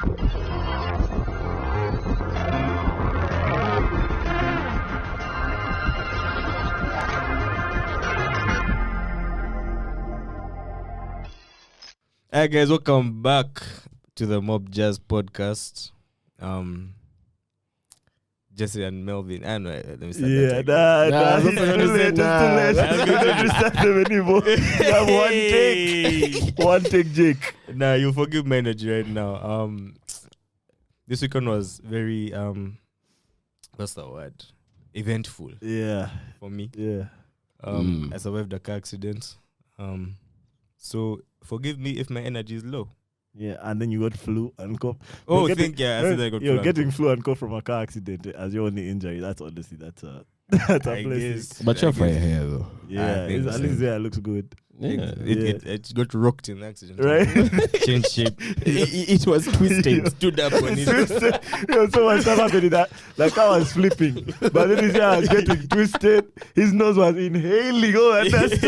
Hi guys, welcome back to the Mob Jazz podcast. Jesse and Melvin. I know. Let me start. It's too late anymore. You have one take, Jake. Nah, you forgive my energy right now. This weekend was very what's the word? Eventful. Yeah. For me. Yeah. I survived a car accident. So forgive me if my energy is low. Yeah, and then you got flu and cough. Oh, I said I got you're flu. Getting flu and cough from a car accident as your only injury. That's honestly that's a blessing. But you're for your hair though. Yeah, at least there looks good. Yeah. It got rocked in the accident. Right? Changed shape. It was twisted. Stood up on it. So much stuff happened in that. Like I was flipping, but then his hair was getting twisted. His nose was inhaling. Oh, and that's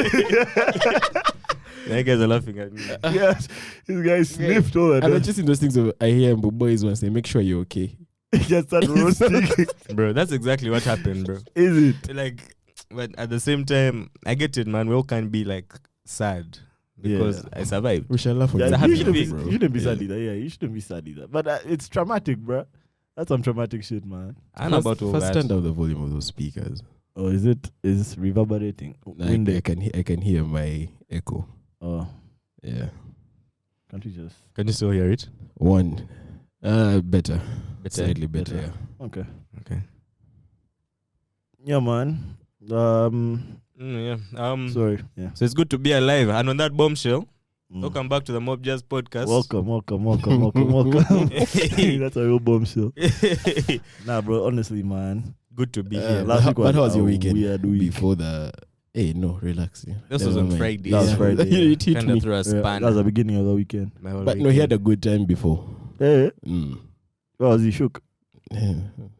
You guys are laughing at me. yes, this guy sniffed all that. And just in those things I hear boys want to say, make sure you're okay. He just started roasting. Bro, that's exactly what happened, bro. Is it? Like, but at the same time, I get it, man. We all can be like sad because I survived. We shall laugh Yeah, at happy you shouldn't be, thing, you shouldn't be sad either. Yeah, you shouldn't be sad either. But it's traumatic, bro. That's some traumatic shit, man. I know about all First, that. turn down the volume of those speakers. Oh, is it? Is reverberating? I can hear my echo. Oh, Yeah. can't you just? Can you still hear it? One. Better. Slightly better. Better. Yeah. Okay. Okay. Yeah, man. Sorry. Yeah. So it's good to be alive. And on that bombshell, welcome back to the Mob Jazz podcast. Welcome. That's a real bombshell. Nah, bro. Honestly, man. Good to be here. Last week was how was your a weekend? weird week. Before the... Hey, no, relax. Yeah. This was on Friday. That was Friday. You hit Kind me. of threw a Yeah, span. that was the beginning of the weekend. My whole But no, he had a good time before. Hey, Mm. what was he shook? Yeah.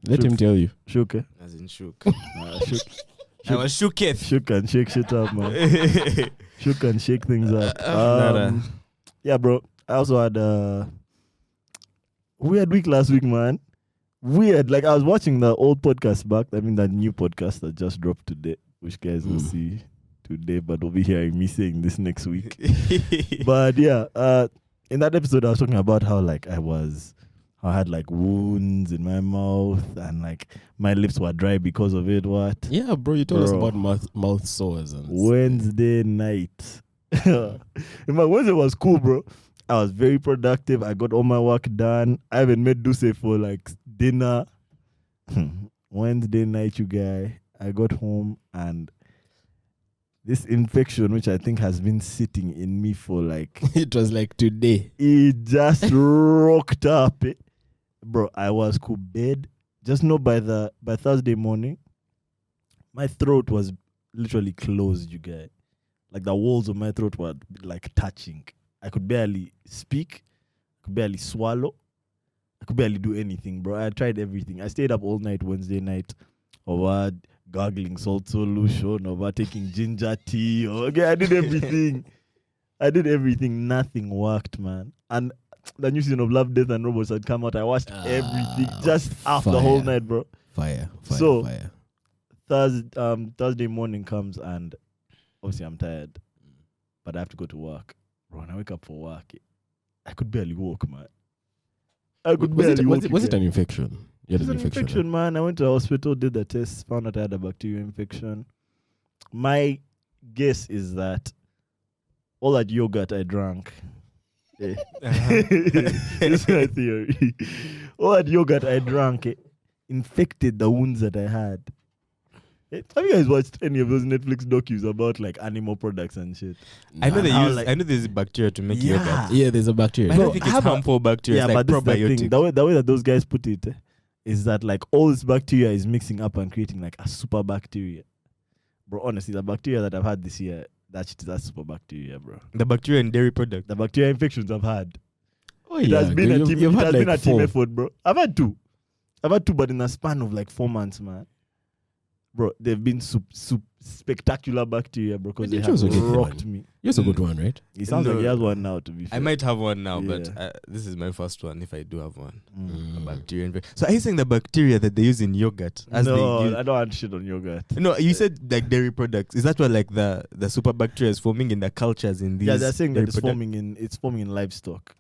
Let him tell you. Shook, eh? As in shook. Shook. I was shooketh. Shook and shake shit up, man. Shook and shake things up. Nada. Yeah, bro. I also had a weird week last week, man. Weird. Like, I was watching the old podcast back. I mean, that new podcast that just dropped today, which guys will see today, but will be hearing me saying this next week. But yeah, in that episode, I was talking about how, like, I had like wounds in my mouth and like my lips were dry because of it. What? Yeah, bro, you told us about mouth sores and Wednesday night. Wednesday was cool, bro. I was very productive. I got all my work done. I haven't made Duce for like dinner. Wednesday night, you guy. I got home and this infection, which I think has been sitting in me for like... It was like today. It just rocked up. Bro, I was cool bed. Just know by Thursday morning, my throat was literally closed, you guys. Like the walls of my throat were like touching. I could barely speak. I could barely swallow. I could barely do anything, bro. I tried everything. I stayed up all night Wednesday night over gargling salt solution, over taking ginger tea. Okay, I did everything. Nothing worked, man. And the new season of Love, Death and Robots had come out. I watched everything just after the whole night, bro. Fire. Thursday morning comes and obviously I'm tired, but I have to go to work. Bro, when I wake up for work, I could barely walk, man. Was it an infection? You had It's an an infection, infection, man. I went to the hospital, did the test, found out I had a bacterial infection. My guess is that all that yogurt I drank. This is my theory. All that yogurt I drank infected the wounds that I had. Have you guys watched any of those Netflix docus about like animal products and shit? I know Nah. I know there's bacteria to make Yeah. yogurt. Yeah, there's a bacteria. I Bro, don't think it's have a- harmful bacteria. Yeah, It's like but this is the thing. probiotic. The way that those guys put it is that like all this bacteria is mixing up and creating like a super bacteria. Bro, honestly, the bacteria that I've had this year, that's super bacteria, bro. The bacteria in dairy product. The bacteria infections I've had. Oh, It has been a team. It has been a team four. effort, bro. I've had two, but in a span of like 4 months, man. bro, they've been spectacular bacteria, bro, because But they did have you also get rocked one? me. You're a good one, right? It sounds like No. he has one now, to be fair. I might have one now, but Yeah. this is my first one. If I do have one, Mm. a bacteria. So are you saying the bacteria that they use in yogurt? No, they use, I don't want shit on yogurt. no, you said like dairy products. Is that what like the super bacteria is forming in the cultures in these? Yeah, they're saying that dairy it's product- forming in livestock.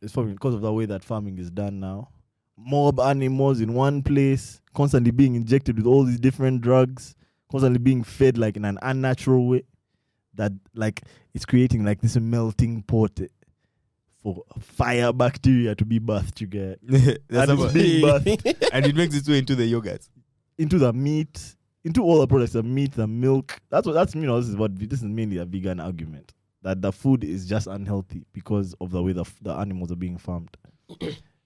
It's forming because of the way that farming is done now. Mob animals in one place, constantly being injected with all these different drugs, constantly being fed like in an unnatural way. That like it's creating like this melting pot for fire bacteria to be birthed, you get. That's And it's about- being birthed and it makes its way into the yogurt. into the meat, into all the products, the meat, the milk. This is mainly a vegan argument. That the food is just unhealthy because of the way the animals are being farmed.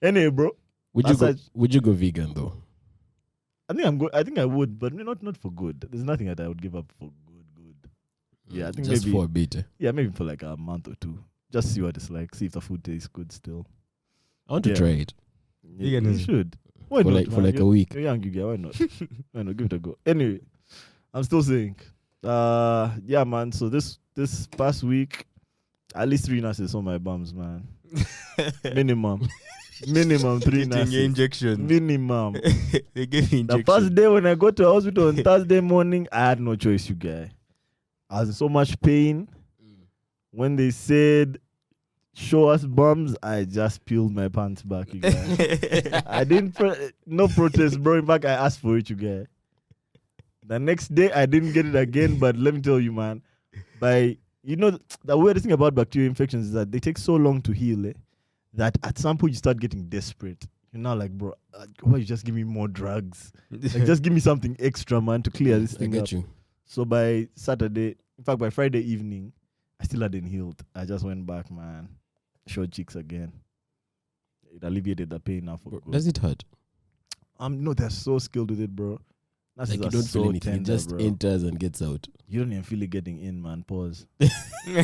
Anyway, bro, Would you go vegan though? I think I'm good. I think I would, but not for good. There's nothing that I would give up for good. Yeah, I think just maybe for a bit. Yeah, maybe for like a month or two. Just see what it's like. See if the food tastes good still. I want to Yeah. try it Yeah, you Veganism. should. Why for not? like man? a You're- week. You're young, you get. Why not? Why not? Give it a go. Anyway, I'm still saying. Yeah, man. So this past week, at least 3 nurses on my bums, man. Minimum 3 Getting nurses. injections. Minimum. They gave me The injections. first day when I got to the hospital on Thursday morning, I had no choice, you guy. I was in so much pain. When they said, show us bums, I just peeled my pants back, you guys. I didn't, no protest, bro. In fact, I asked for it, you guys. The next day, I didn't get it again, but let me tell you, man, the weirdest thing about bacterial infections is that they take so long to heal, that at some point you start getting desperate. You're now like, bro, why you just give me more drugs? Like, just give me something extra, man, to clear this I thing get up. you. So by Saturday, in fact, by Friday evening, I still hadn't healed. I just went back, man. Short cheeks again. It alleviated the pain now for Bro, good. does it hurt? No, they're so skilled with it, bro. That's Like you are don't so feel anything. It tender, just bro. enters and gets out. You don't even feel it getting in, man. Pause. You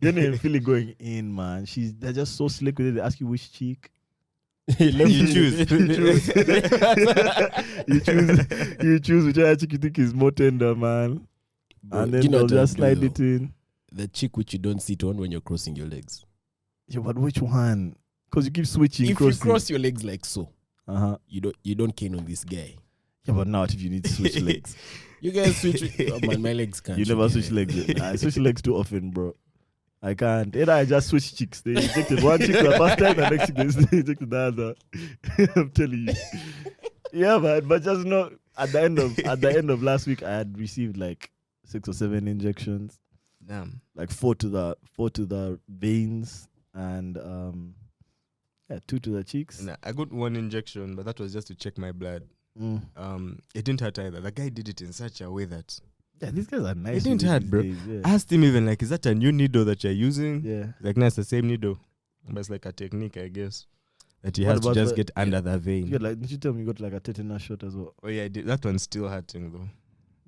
don't even feel it going in, man. They're just so slick with it. They ask you which cheek. You choose. You choose whichever cheek you think is more tender, man. Bro, And do then you know they'll what I'll just do, slide though? it in. The cheek which you don't sit on when you're crossing your legs. Yeah, but which one? Because you keep switching. If you crossing. cross your legs like so, Uh-huh. you don't cane on this guy. Yeah, but now what if you need to switch legs? You guys switch. Oh man, my legs can't. You never switch legs. I switch legs too often, bro. I can't. Either I just switch cheeks. They injected one cheek the first time, the next cheek they injected the other. I'm telling you. Yeah, man. But just know at the end of last week, I had received like 6 or 7 injections, Damn. like 4 to the veins and 2 to the cheeks. Nah, I got 1 injection, but that was just to check my blood. It didn't hurt either. The guy did it in such a way that Yeah, these guys are nice. didn't with it hurt, these bro. days, yeah. I asked him even like, is that a new needle that you're using? Yeah. Like, no, it's the same needle, but it's like a technique, I guess, that he What has to about just the- get under the vein. Did you tell me you got like a tetanus shot as well? Oh yeah, I did. That one's still hurting though.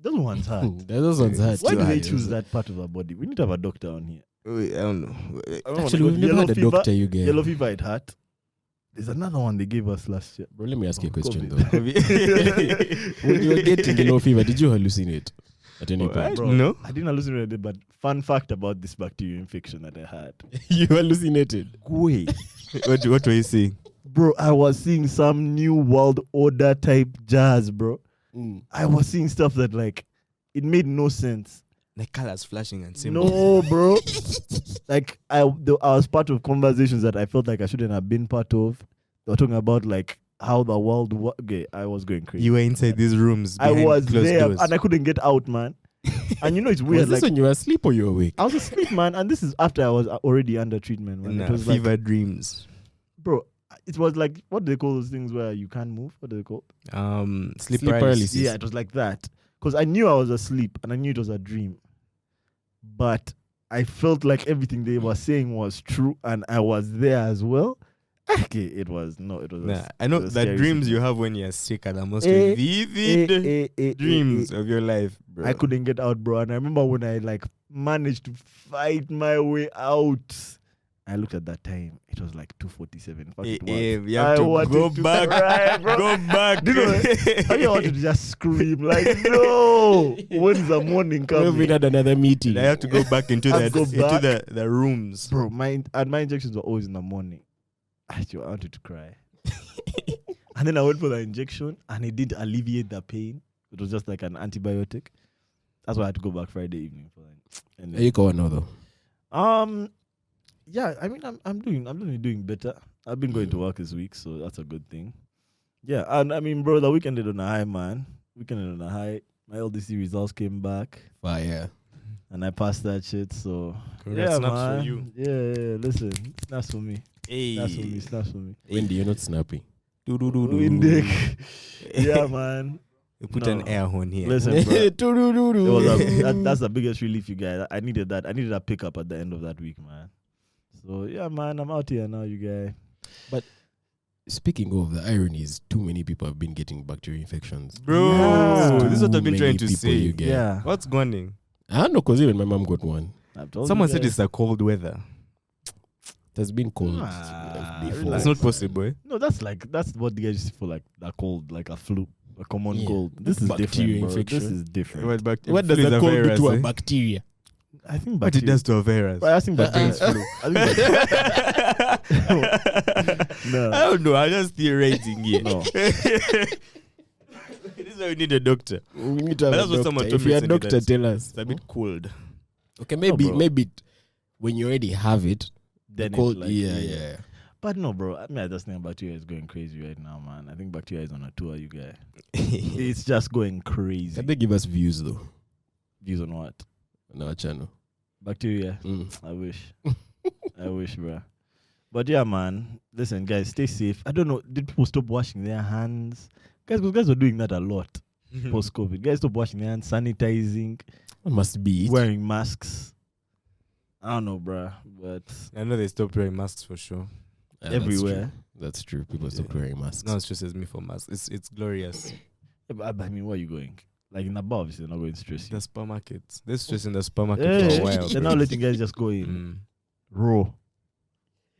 Those ones hurt. Those ones hurt. Why do Still they hurt, choose isn't that part of our body? We need to have a doctor on here. Wait, I don't know. Actually, we've never had a doctor. You get. Yellow fever, it hurt. There's another one they gave us last year. Bro, let me ask you a question COVID. though. When you were getting yellow fever, did you hallucinate at any What? point? Bro, No. I didn't hallucinate it, but fun fact about this bacterial infection that I had. You hallucinated. Wait. what were you saying? Bro, I was seeing some new world order type jazz, bro. I was seeing stuff that like, it made no sense. Like colors flashing and symbols. No, bro. Like I was part of conversations that I felt like I shouldn't have been part of. They were talking about like how the world. Okay, I was going crazy. You were inside these rooms. I behind was closed there doors. and I couldn't get out, man. And you know it's Was weird. this Like when you were asleep or you were awake? I was asleep, man, and this is after I was already under treatment, man. Nah, It was like, fever dreams. bro. It was like, what do they call those things where you can't move? What do they call? Sleep Sleep paralysis. paralysis. Yeah, it was like that. Because I knew I was asleep and I knew it was a dream. But I felt like everything they were saying was true and I was there as well. Okay, it was. Nah, I it know was the scary dreams situation. you have when you're sick are the most Eh, vivid dreams of your life, bro. I couldn't get out, bro. And I remember when I like managed to fight my way out I looked at that time. It was like 2:47. Fuck, it was. You have to wanted go to back. cry, bro. Go back. Do you know, I wanted to just scream like, no. When's the morning We coming? had another meeting. I have to go back into Have to go back. the rooms. Bro, my injections were always in the morning. I wanted to cry. And then I went for the injection, and it didn't alleviate the pain. It was just like an antibiotic. That's why I had to go back Friday evening for that. And Are you going now though? yeah, I mean, I'm doing better. I've been going to work this week, so that's a good thing. Yeah, and I mean, bro, the weekend ended on a high, man. Weekend ended on a high. My LDC results came back, Fire. and I passed that shit. So Congrats, yeah, snaps man. for you. Yeah. Listen, snaps for me. Hey. Snaps for me. Wendy, you're not snappy. Windick. Yeah, man. You put No. an air horn here. Listen, bro. It was That's that's the biggest relief, you guys. I needed that. I needed a pickup at the end of that week, man. So yeah, man, I'm out here now, you guys. Speaking of, the irony is too many people have been getting bacterial infections. Bro, Yeah. this is what I've been Too trying many to people say. you get. Yeah. What's going on? I don't know, because even my mom got one. I've told Someone you said guys. it's a cold weather. It has been cold Nah, before. relax. That's not possible. Eh? No, that's what the guys used for, like a cold, like a flu, a common Yeah. cold. This is Bacteria different, bro. infection. This is different. What, What does a cold do to a bacteria? I think What it bacteria. does to a virus? I think bacteria is flu. I think no. I don't know. I'm just theorizing here. No. This is why we need a doctor. We need to have That's a what doctor. someone told If me you're a recently, doctor, that's- tell us. It's a bit cold. Okay, bro. maybe when you already have it, Then cold. it's like, yeah. But no, bro. I mean, I just think bacteria is going crazy right now, man. I think bacteria is on a tour, you guys. It's just going crazy. Can they give us views though Views on what? on our channel? Bacteria. Mm. I wish, bro. But yeah, man. Listen, guys, stay safe. I don't know. Did people stop washing their hands? Guys, because guys were doing that a lot post-COVID. Guys stop washing their hands, sanitizing, What must be it? wearing masks. I don't know, bro. But I know they stopped wearing masks for sure. Yeah, everywhere. That's true. People stopped wearing masks. No, it's just as me for masks. It's glorious. Yeah, but I mean, where are you going? Like in the bar, obviously, they're not going to stress you. The supermarket. They're just in the supermarket Yeah, for a while. they're bro. not letting guys just go in. Mm. Raw.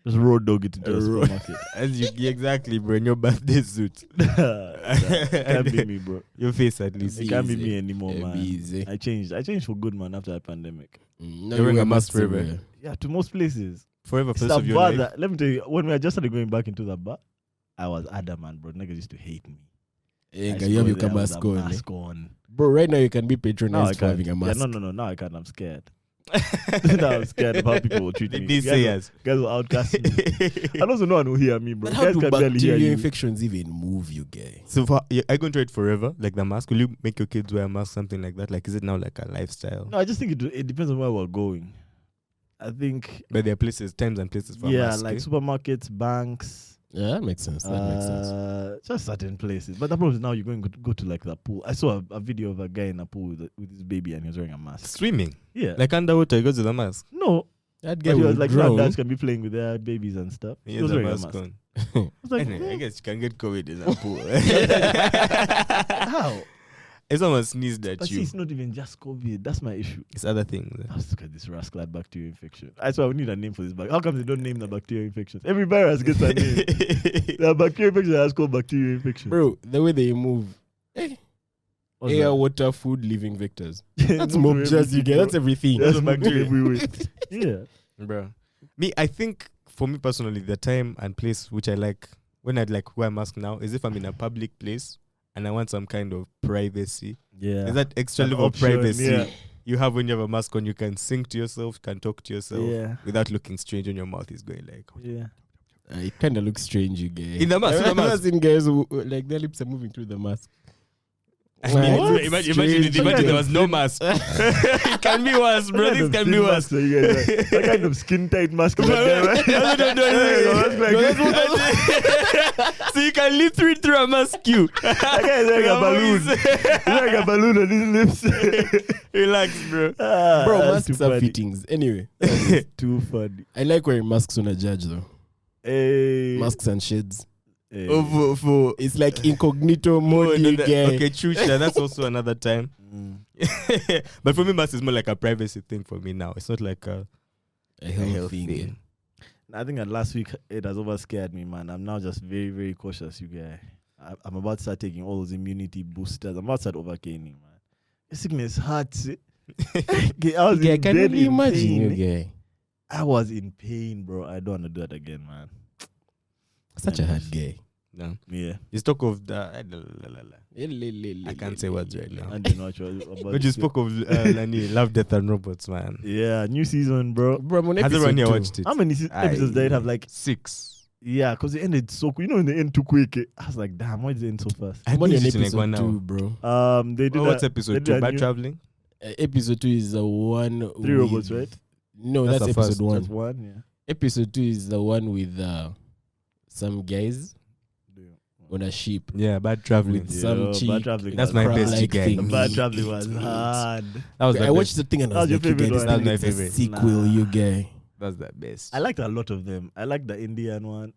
Just raw dog it into the Raw. supermarket. As you exactly, bro, in your birthday suit. Can't be me, bro. Your face at least. It can't be Easy. me anymore, man. Easy. I changed for good, man, after the pandemic. No, You're wearing you a wear mask masks forever. everywhere. Yeah, to most places. Forever It's first the of your bar life. that, let me tell you, when we just started going back into the bar, I was adamant, bro. Niggas used to hate me. Hey, I can you have used to your go there with mask a on? eh? mask on. Bro, right now you can be Now I patronized for can't. having a mask. Yeah, no. Now I can't. I'm scared. Now I'm scared of how people will treat They me. did Guys say will- us. Guys will outcast me. And also no one will hear me, bro. But how Guys do can barely hear bacterial you. infections even move you, guy? So are you going to try it forever? Like the mask? Will you make your kids wear a mask, something like that? Like, is it now like a lifestyle? No, I just think it depends on where we're going. I think, But there are places, times and places for a yeah, mask. like supermarkets, banks, Yeah, that makes sense. just certain places. But the problem is now you're going to go to like the pool. I saw a video of a guy in a pool with his baby and he was wearing a mask. Swimming. Yeah. Like underwater, he goes with a mask. No. That But guy he was will like, drown. dads can be playing with their babies and stuff. He He has was a wearing a mask mask. on. I was like, Anyway, I guess you can get COVID in a pool. how? If someone sneezed at But see, you, it's not even just COVID. That's my issue. it's other things. Let's look at this rascal bacterial infection. I swear we need a name for this bacteria. How come they don't name the bacterial infections? Every virus gets a name. The bacterial infection that's called bacterial infection. Bro, the way they move. What's Air, that? water, food, living vectors. That's Move more just you everything, get. bro. That's everything. That's That's bacteria bacteria. everywhere. Yeah. Bro. Me, I think for me personally, the time and place which I like when I'd like wear a mask now is if I'm in a public place and I want some kind of privacy. Yeah. Is that extra An level of option, privacy yeah. you have when you have a mask on? You can sing to yourself, can talk to yourself Yeah. without looking strange when your mouth is going like. Yeah. It kind of looks strange, you guys. In the mask, in the mask. I've seen guys who, like, their lips are moving through the mask. I mean, What? imagine Strange. there was no mask. It can be worse, bro. What This kind can of be thin worse. mask are you guys wearing? What kind of skin tight mask is that guy? So you can live through it through a mask, you. That guy is wearing a balloon. He's wearing a balloon on his lips. Relax, bro. Bro, That's masks too are funny. fittings. Anyway, Too funny. I like wearing masks on a judge, though. Hey. Masks and shades. Hey. Oh, for It's like incognito mode, you guy. okay, true. That's also another time. Mm. But for me, mask is more like a privacy thing for me now. It's not like a A health health thing. thing. I think that last week it has overscared me, man. I'm now just very, very cautious, you guys. I'm about to start taking all those immunity boosters. I'm about to start overgaining, man. The sickness hurts. I was Okay, I in can bed only in imagine pain. you guy. I was in pain, bro. I don't want to do that again, man. Such a hard guy. No. Yeah. You spoke of the. I can't say words right now. I don't know what you was about But to you say. spoke of Nani, Love, Death, and Robots, man. Yeah, new season, bro. Bro, I'm on Has episode everyone here 2. watched it? How many episodes did it have? Like, 6. yeah, because it ended so quick. You know, when they end too quick, I was like, damn, why did it end so fast? I I'm only on think it's in like episode 1 2, hour. bro. They did What's they episode did 2? a Bad new- Traveling? Episode 2 is the one 3 with- robots, right? No, That's that's the episode first. 1. That's one, yeah. Episode 2 is the one with some guys on a ship Yeah, Bad Traveling. with some Yo, chick. Bad Traveling. That's my crab-like best guy. thing. The Bad Traveling was hard. That was I the watched best. the thing and I That was was like, your you guys, favorite this one? thing That was my needs a favorite. sequel, Nah. you guy. That's the best. I liked a lot of them. I liked the Indian one.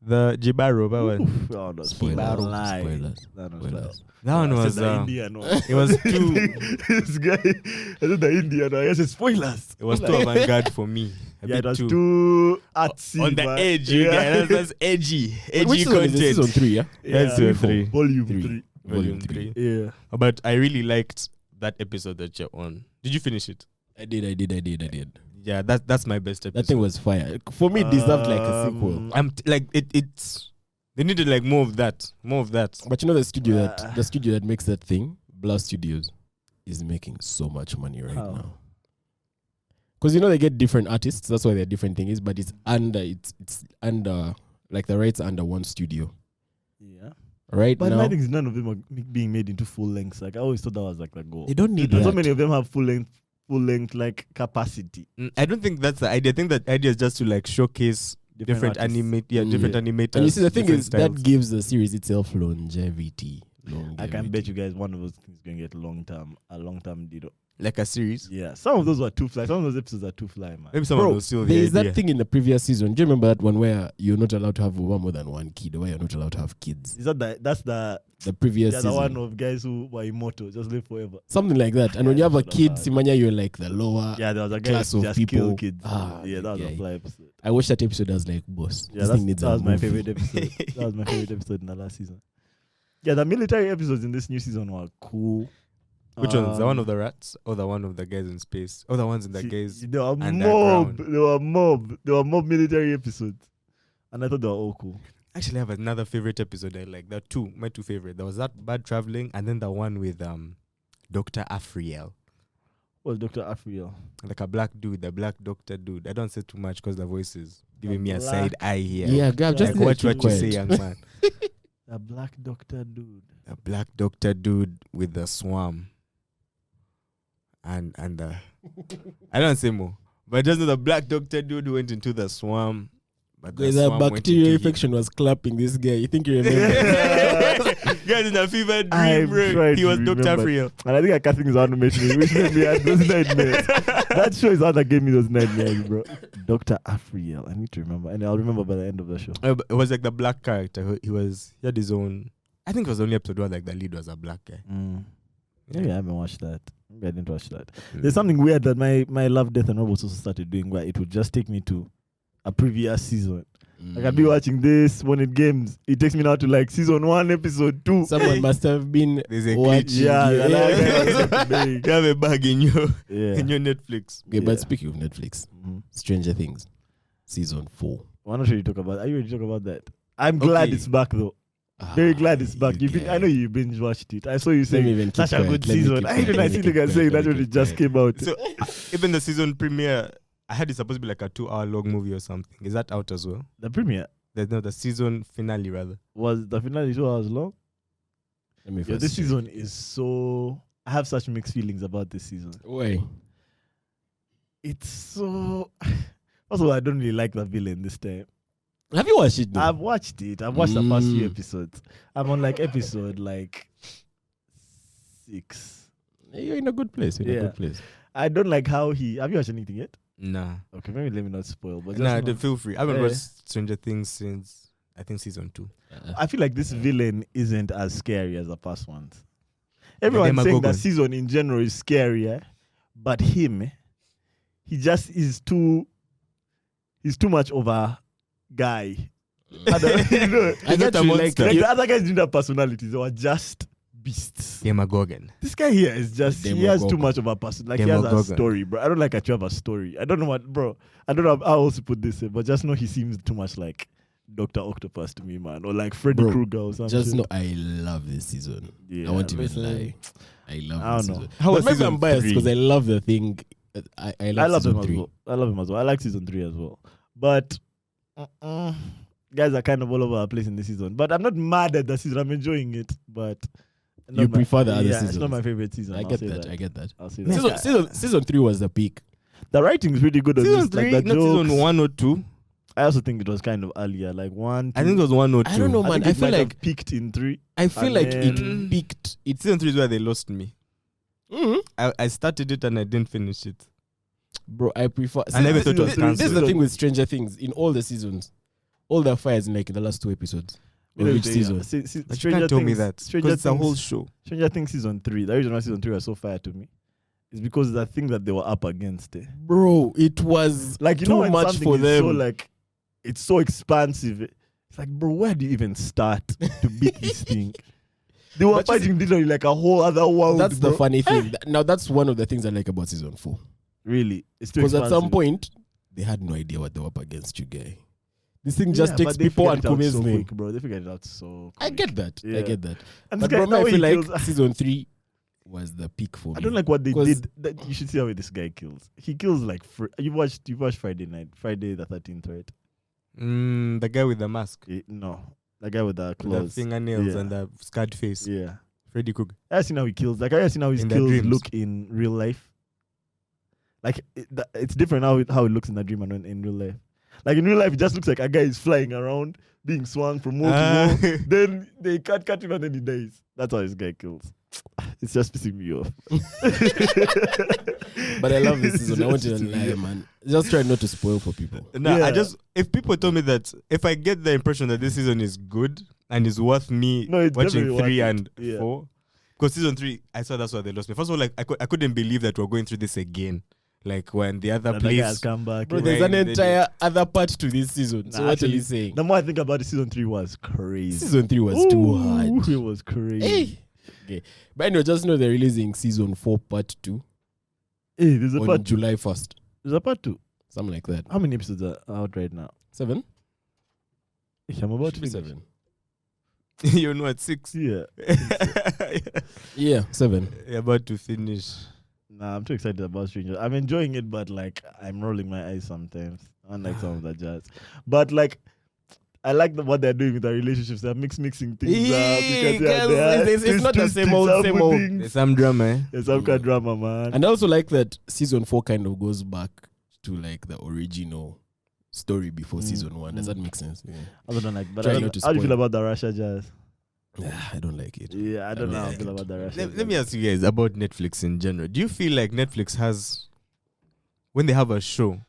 The Jibaro, that one. Oof, oh, no, Spoilers. lie. Spoilers. That was Spoilers. That one I said was. the Indian one. It was too. This guy, I said the Indian one. I said spoilers. It was too avant-garde for me. A Yeah, it bit was too too artsy. on the man. edge. You guys. That's edgy. Edgy Which season is content. it? Season 3, yeah? Yeah, That's season 3. Volume Three. 3. Volume 3. Yeah. But I really liked that episode that you're on. Did you finish it? I did. Yeah, that's my best episode. That thing was fire. For me, it deserved like a sequel. Like it's they needed like more of that. But you know the studio that makes that thing, Blast Studios, is making so much money right How? now. Because you know they get different artists, that's why they're different things, but it's under like the rights are under one studio. Yeah. Right But now. my thing is none of them are being made into full lengths. Like I always thought that was like the goal. They don't need And that. so many of them have full length like capacity. I don't think that's the idea. I think that idea is just to like showcase different artists. different animators. And you see, the thing different is, styles. that gives the series itself longevity. I can bet you guys one of those things is going to get a long term deal. like a series. Yeah, some of those were too fly. Some of those episodes are too fly, man. Maybe someone Bro, will steal there the is idea. that thing in the previous season. Do you remember that one where you're not allowed to have more than one kid, or where you're not allowed to have kids? Is that's the The previous the one season. of guys who were immortal, just live forever. Something like that. And when you have a That's kid, bad. Simanya, you're like the lower. Yeah, there was a guy Class who of just people. killed kids. Ah, Yeah, that was yeah. a fly episode. I watched that episode. I was like, boss, Yeah, this thing needs that a was my movie. favorite episode. That was my favorite episode in the last season. Yeah, the military episodes in this new season were cool. Which ones? The one of the rats or the one of the guys in space? Or the ones in the guys? There were underground. There were mob military episodes, and I thought they were all cool. Actually, I have another favorite episode I like. There are my two favorite. There was that Bad Traveling and then the one with Dr. Afriel. Well, Dr. Afriel. Like a black dude, the black doctor dude. I don't say too much because the voice is giving me a black- side eye here. Yeah, God, just Like, let watch what you quiet. say, young man. The black doctor dude. The black doctor dude with the swarm. And the I don't say more. But just know the black doctor dude went into the swarm. But the There's a swarm went bacterial into him. infection was clapping this guy. You think you remember? Guys in a fever dream, I'm bro. trying He to was Dr. remember. Afriel. And I think casting is animation, which made me have those nightmares. That show is how that gave me those nightmares, bro. Dr. Afriel. I need to remember. And I'll remember by the end of the show. It was like the black character. He had his own. I think it was the only episode where like the lead was a black guy. Maybe I haven't watched that. Maybe I didn't watch that. There's something weird that my Love, Death, and Robots also started doing where it would just take me to a previous season. Like I'd be watching this when it games. It takes me now to like season 1, episode 2. Someone must have been There's a watching. glitch. Yeah, you. yeah. You have a bug in your Yeah. Netflix. Okay, Yeah. but speaking of Netflix, Mhm. Stranger Things, season 4. I'm not sure you talk about. Are you ready to talk about that? I'm glad Okay. it's back though. Very glad it's back. I know you binge watched it. I saw you Let me saying even keep such a quiet. good Let me season. keep I quiet. don't know. I Let me see keep the guy quiet. saying Let that me when it keep just quiet. came out. So even the season premiere, I had it's supposed to be like a 2-hour long movie or something. Is that out as well? The premiere The season finale rather. was the finale 2 hours long. Let me Yeah, first this check. season is so. I have such mixed feelings about this season. Why? It's so. First of all, I don't really like the villain this time. Have you watched it? Though? I've watched it. I've watched the first few Mm. episodes. I'm on like episode like 6. You're in a good place. You're in a Yeah. good place. I don't like how he. Have you watched anything yet? Nah. Okay, maybe let me not spoil. But just Nah, know- feel free. I haven't Yeah. watched Stranger Things since I think season 2. I feel like this villain isn't as scary as the past ones. Everyone's saying Demogorgon. that season in general is scarier, but him, he just is too. He's too much of a guy. You know, I get not a you, monster. like the other guys didn't have personalities. They were just beasts. Demagogan. This guy here is just, he has too much of a person. Like, he has a Demagogue. story, bro. I don't like that you have a story. I don't know what, bro. I don't know how else to put this, but just know he seems too much like Dr. Octopus to me, man. Or like Freddy Bro, Krueger or something. Just know I love this season. Yeah, I won't even listen. lie. I love I this don't know. season. How But was maybe season I'm biased 3? because I love the thing. I I love love him season as 3. well. I love him as well. I like season 3 as well. But guys are kind of all over the place in this season. But I'm not mad at the season. I'm enjoying it. But You prefer the other It's seasons. not my favorite season. I I'll get say that. I get that. I'll say that. Season 3 was the peak. The writing is really good on Season this. 3, Like the not season jokes. 1 or 2. I also think it was kind of earlier, like 1, 2. I think it was 1 or 2. I don't know, man. think I it feel might have like peaked in 3. I feel and like then- it peaked. It's Season 3 is where they lost me. mm I started it and I didn't finish it. bro. I prefer. I never this- thought it was this- This is the cancelled. thing with Stranger Things. In all the seasons, all the fires in like the last 2 episodes. Of each season. But you can't tell me that. Stranger Because it's a Things, whole show. Stranger Things season 3. The reason why season 3 was so fire to me is because the thing that they were up against. Bro, it was Like, you too know, when much something for is them. so like, it's so expansive. It's like, bro, where do you even start to beat this thing? They were But you see- fighting literally like a whole other world. That's the bro. funny thing. Now that's one of the things I like about season 4. Really, it's too Because at some expansive. point, they had no idea what they were up against, you guy. This thing just takes but they people figured and it out comes so me. quick, bro. They figured it out so quick. I get that. Yeah. I get that. And But this guy, bro, now I feel he like kills- season 3 was the peak for me. I don't like what they 'Cause- did. That, you should see how this guy kills. He kills like you watched Friday the 13th, right? The guy with the mask. No, the guy with the With the claws. fingernails Yeah. and the scarred face. Yeah, Freddy Krueger. I seen how he kills. Like I seen how his In their kills dreams. look in real life. Like it's different how it looks in the dream and in real life. Like in real life, it just looks like a guy is flying around, being swung from wall to wall. Then they cut him and then he dies. That's how this guy kills. It's just pissing me off. But I love this season. I want It's you just to pissing me lie, off. man. Just try not to spoil for people. No, Yeah. I just, if people told me that, if I get the impression that this season is good and is worth me No, it's watching definitely 3 worth and it. Yeah. 4, because season 3, I saw that's why they lost me. First of all, like I couldn't believe that we're going through this again. Like when the other Another guy has place, come back. Bro, yeah. there's an Right, they entire other part to this season. So Nah, what are actually, you saying? The more I think about it, season 3 was crazy. Season 3 was too Ooh, hard. It was crazy. Hey. Okay. But anyway, just know they're releasing season 4 part 2 Hey, there's a on part. July 1st. There's a part 2. Something like that. How many episodes are out right now? 7? I'm about Should to be finish. 7. you know, at 6. Yeah. Yeah, 7. You're about to finish. Nah, I'm too excited about Stranger. I'm enjoying it, but like I'm rolling my eyes sometimes. Unlike some of the jazz. But like I like what they're doing with their relationships. They're mixing things up because it's not the same old. There's some drama, eh? There's some kind of drama, man. And I also like that season 4 kind of goes back to like the original story before season 1. Does that make sense? Yeah. Other than like, but Try I don't not to how do you feel spoil. about the Russia jazz? I don't like it. Yeah, I don't know how I like feel it. about the Russia. Let me ask you guys about Netflix in general. Do you feel like Netflix has, when they have a show, do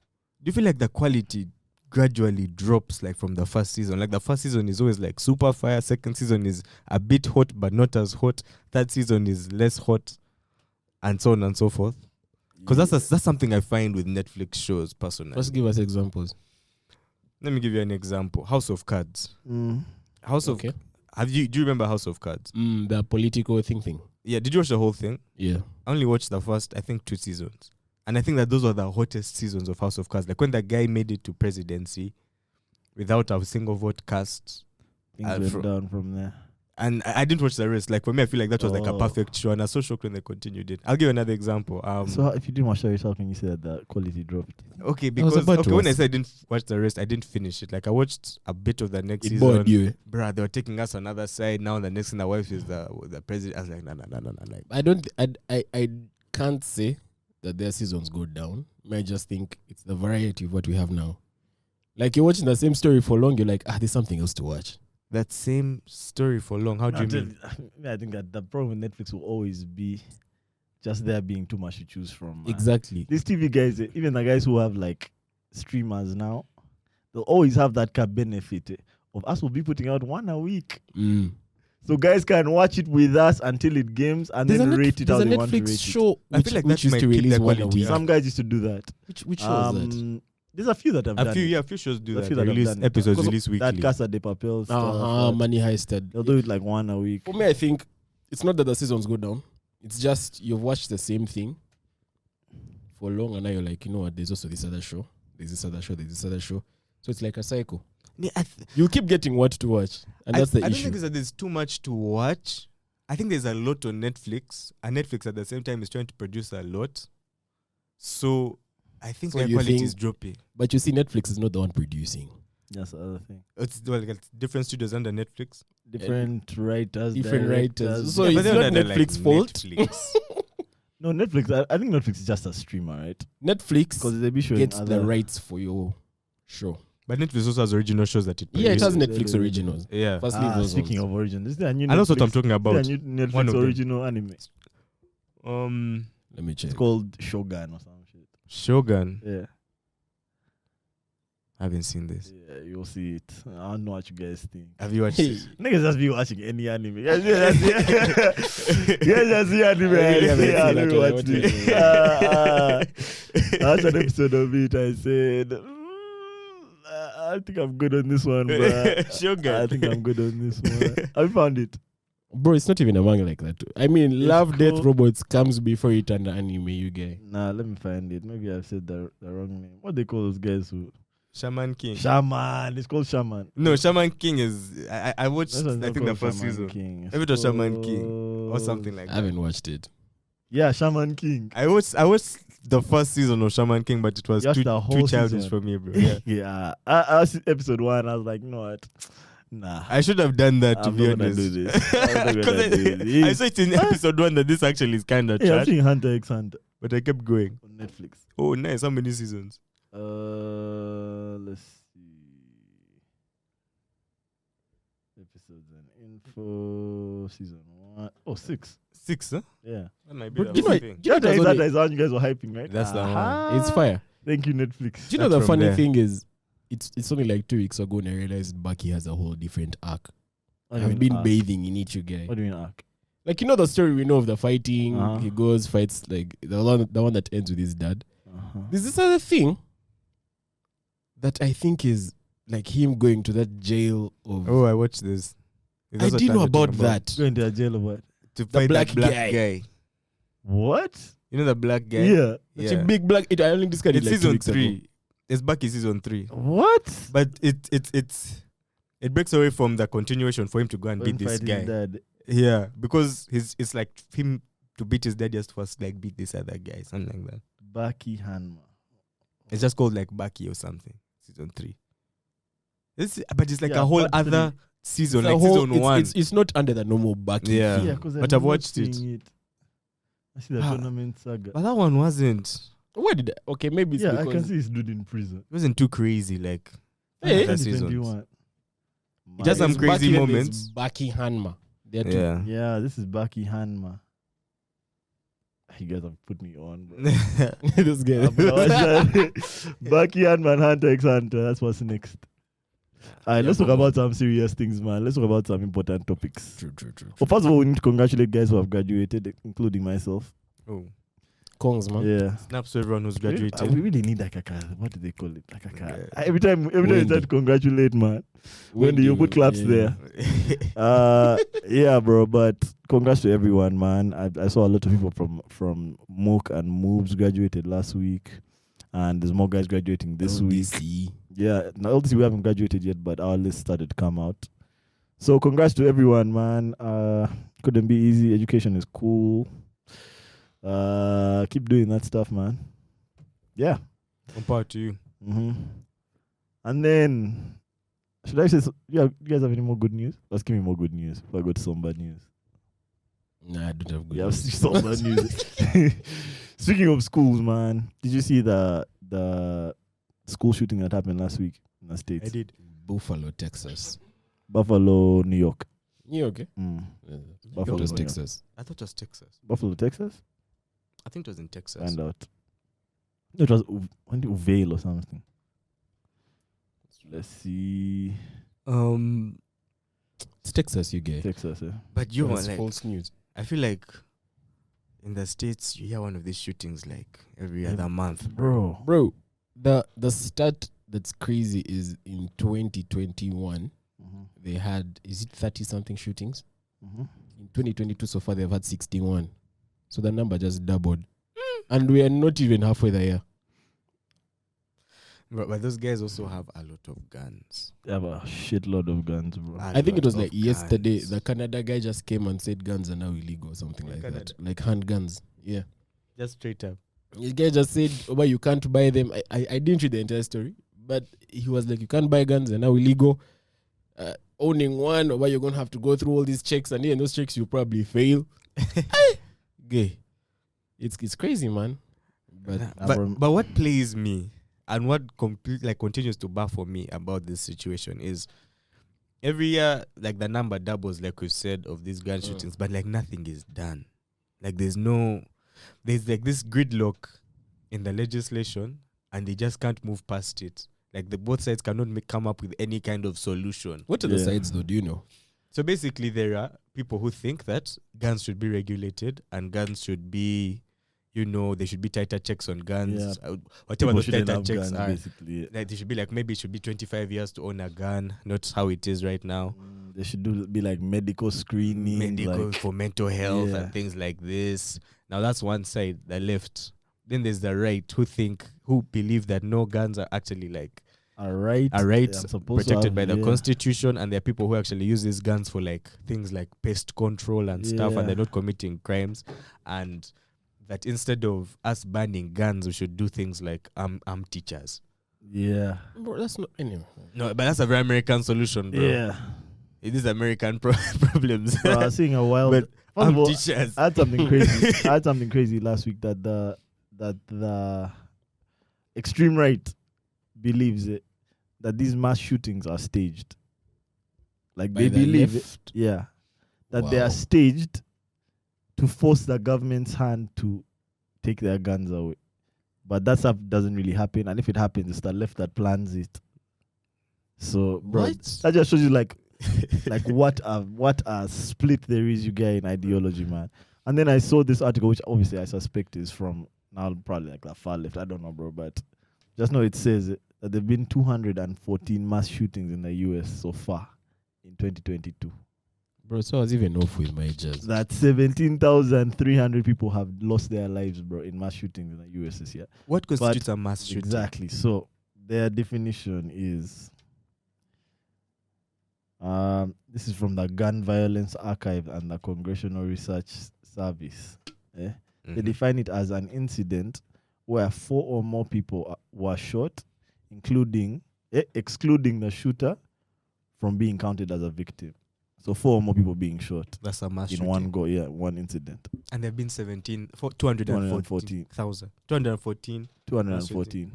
you feel like the quality gradually drops like from the first season? Like the first season is always like super fire, second season is a bit hot but not as hot, third season is less hot, and so on and so forth? Because that's something I find with Netflix shows personally. Just give us examples. Let me give you an example. House of Cards. House of Okay. do you remember House of Cards? The political thing. Yeah, did you watch the whole thing? Yeah. I only watched the first, I think, 2 seasons. And I think that those were the hottest seasons of House of Cards. Like when the guy made it to presidency without a single vote cast. Things Uh, went down from there. And I didn't watch the rest. Like for me, I feel like that was like a Oh. perfect show. And I was so shocked when they continued it. I'll give you another example. So if you didn't watch that yourself and you said that the quality dropped. Okay, was because about to when I ask. said I didn't watch the rest, I didn't finish it. Like I watched a bit of the next It season. bored you. Bruh, they were taking us another side. Now the next thing, the wife is the president. I was like, no. Like, I can't say that their seasons go down. I just think it's the variety of what we have now. Like you're watching the same story for long, you're like, there's something else to watch. that same story for long. How do you mean? I think that the problem with Netflix will always be just there being too much to choose from. Man. Exactly. These TV guys, even the guys who have like streamers now, they'll always have that cap benefit of us will be putting out one a week. So guys can watch it with us until it games and then rate it how there's they a want to rate Netflix it. show I feel like which that used might to keep release the one a quality week. up. Some guys used to do that. Which show is that? There's a few that have done a few shows do A that. few They that have release done it. episodes Because release it. That weekly. Casa de Papel stuff. that- Money Heisted. They'll do it like one a week. For me, I think it's not that the seasons go down. It's just you've watched the same thing for long, and now you're like, you know what? There's also this other show. There's this other show. There's this other show. So it's like a cycle. Yeah, You keep getting what to watch, and that's the I don't issue. think it's that there's too much to watch. I think there's a lot on Netflix, and Netflix at the same time is trying to produce a lot. So I think So their you quality think- is dropping. But you see, Netflix is not the one producing. That's the other thing. It's different studios under Netflix. Different writers. Different writers. directors. So Yeah, but it's they're not under, Netflix fault. Netflix. No, Netflix. I think Netflix is just a streamer, right? Netflix Because they be showing gets the other. rights for your show. But Netflix also has original shows that it Yeah, it produces. has Netflix originals. Yeah. First leave those Speaking ones. of origin, this is a new And that's what I'm Netflix- talking this about. is a new One Netflix of them. original anime. Let me check. It's called Shogun or some shit. Shogun. Yeah. I haven't seen this. Yeah, you'll see it. I don't know what you guys think. Have you watched Hey, it? Niggas just be watching any anime. You guys just see anime. I really haven't I seen don't that one. watch What it. is it? I watched an episode of it. I said, I think I'm good on this one, bro. Shogun. I think I'm good on this one. Have you found it? bro, it's not even a manga like that. I mean, It's Love, Death, cool. Robots comes before it and the anime, you get. Nah, let me find it. Maybe I've said the wrong name. What they call those guys who? Shaman King. Shaman. It's called Shaman. No, Shaman King is. I watched. This one's I not think the called first Shaman season. King. It's Maybe it was Shaman King or called- something like I that. haven't watched it. Yeah, Shaman King. I watched the first season of Shaman King, but it was Just too the whole childish season. for me, bro. Yeah. Yeah. I was episode 1. I was like, you know what? Nah. I should have done that to I'm be not gonna honest. do this. I'm not gonna 'Cause do this. I saw it in episode 1 that this actually is kind of Yeah, I'm trash, seeing Hunter x Hunter but I kept going. on Netflix. Oh, nice! How many seasons? Let's see. Episodes and info. Season 1. Oh, 6. 6, huh? Yeah. That might be But the you know, whole thing. you know Hunter it x was Hunter only- is the one you guys were hyping, right? That's the one. Aha. it's fire. Thank you, Netflix. Do you know Start the from funny there. thing is, it's only like 2 weeks ago and I realized Bucky has a whole different arc. What do you I've mean been arc? bathing in it, you guys. What do you mean arc? Like, you know the story we know of the fighting. Uh-huh. He goes, fights, like the one that ends with his dad. Uh-huh. There's this other thing that I think is like him going to that jail of. Oh, I watched this. I That's what didn't know you're talking about that. Going to a jail or what? To fight black that black guy. guy. What? You know the black guy? Yeah. Such a big black. I only discovered It's it like 2 season weeks 3. ago. It's Bucky season 3. What? But it breaks away from the continuation for him to go and beat Going this fight his guy. dad. Yeah, because it's like him to beat his dad just first like beat this other guy, something like that. Bucky Hanma. It's just called like Bucky or something. Season 3. But it's like Yeah, a whole part other three. season, The like whole- season 1. It's not under the normal Bucky. Yeah. thing. Yeah, because But I've watched it. I see the Ah. tournament saga. But that one wasn't. Where did I, okay, maybe it's Yeah, I because can see this dude in prison. It wasn't too crazy. Like Hey. other seasons. 2021. It has some there's crazy Bucky and there's moments. Bucky Hanma. They're two. Yeah. Yeah, this is Bucky Hanma. You guys have put me on, bro. This guy. Bucky Hanma and Hunter x Hunter. That's what's next. Alright, let's talk come about some serious things, man. Let's talk about some important topics. True. Well, first of all, we need to congratulate guys who have graduated, including myself. Oh, Kongs, man. Yeah. snaps to everyone who's We graduated. really need like a car. What do they call it? Like a car. Yeah. Every time you Wendy. try to congratulate, man. Wendy, you put claps there. Yeah, bro. But congrats to everyone, man. I saw a lot of people from Mook and Moves graduated last week, and there's more guys graduating this week. LDC. Yeah, now obviously we haven't graduated yet, but our list started to come out. So congrats to everyone, man. Couldn't be easy. Education is cool. Keep doing that stuff, man. Yeah. Power to you. And then, should I say, you guys have any more good news? Let's give me more good news before I go to some bad news. Nah, I don't have good Yeah, news. some bad news. Speaking of schools, man, did you see the school shooting that happened last week in the States? I did. Buffalo, Texas. Buffalo, New York. You okay? Mm. Yeah. Buffalo, It was yeah. Texas. I thought it was Texas. Buffalo, Texas? I think it was in Texas. Find out. No, it was Uvalde or something. Let's see. It's Texas, you get. Texas, yeah. But you That's like, false news. I feel like in the States you hear one of these shootings like every Every- other month. Bro. Bro, The stat that's crazy is in 2021 Mhm. they had, is it 30 something shootings? Mhm. In 2022 so far they've had 61. So the number just doubled. And we are not even halfway there. But those guys also have a lot of guns. They have a shitload of guns, bro. I think it was lot like of yesterday guns. the Canada guy just came and said guns are now illegal or something In like Canada? that. Like handguns. Yeah. Just straight up. This guy just said, oh, but you can't buy them. I didn't read the entire story, but he was like, you can't buy guns, they're now illegal. Owning one, or you're going to have to go through all these checks, and in those checks, you probably fail. Gay. It's crazy, man. But But what plays me and what continues to baffle me about this situation is every year, like the number doubles, like we've said, of these gun shootings, but like nothing is done. Like there's like this gridlock in the legislation, and they just can't move past it. Like both sides cannot come up with any kind of solution. what are the sides, though? Do you know? So basically, there are people who think that guns should be regulated and guns should be, there should be tighter checks on guns. Whatever People those shouldn't tighter have checks guns, are. basically. Yeah. Like they should be like, maybe it should be 25 years to own a gun, not how it is right now. They should be like medical screening, Medical like, for mental health yeah. and things like this. Now that's one side, the left. Then there's the right who believe that no guns are actually like a right, protected by the constitution, and there are people who actually use these guns for like things like pest control and stuff, and they're not committing crimes, and that instead of us banning guns, we should do things like arm teachers. Yeah. Bro, that's not anyway. No, but that's a very American solution, bro. Yeah. It is American problems. Bro, I was seeing a while. But First of all, teachers. I had something crazy. I had something crazy last week that the extreme right believes it, that these mass shootings are staged. Like By they the believe left? it, that they Wow. are staged to force the government's hand to take their guns away. But that stuff doesn't really happen, and if it happens, it's the left that plans it. So, bro, What? that just shows you like what a split there is, you get, in ideology, man. And then I saw this article, which obviously I suspect is from now probably like the far left. I don't know, bro, but just know it says that there've been 214 mass shootings in the US so far in 2022. Bro, so I was even off with my jazz. That 17,300 people have lost their lives, bro, in mass shootings in the US this year. What constitutes a mass shooting? Exactly. So their definition is this is from the Gun Violence Archive and the Congressional Research Service. They define it as an incident where 4 or more people were shot, excluding the shooter from being counted as a victim. So 4 or more people being shot That's a mass in shooting. one incident. And there have been 214,000. 214. 214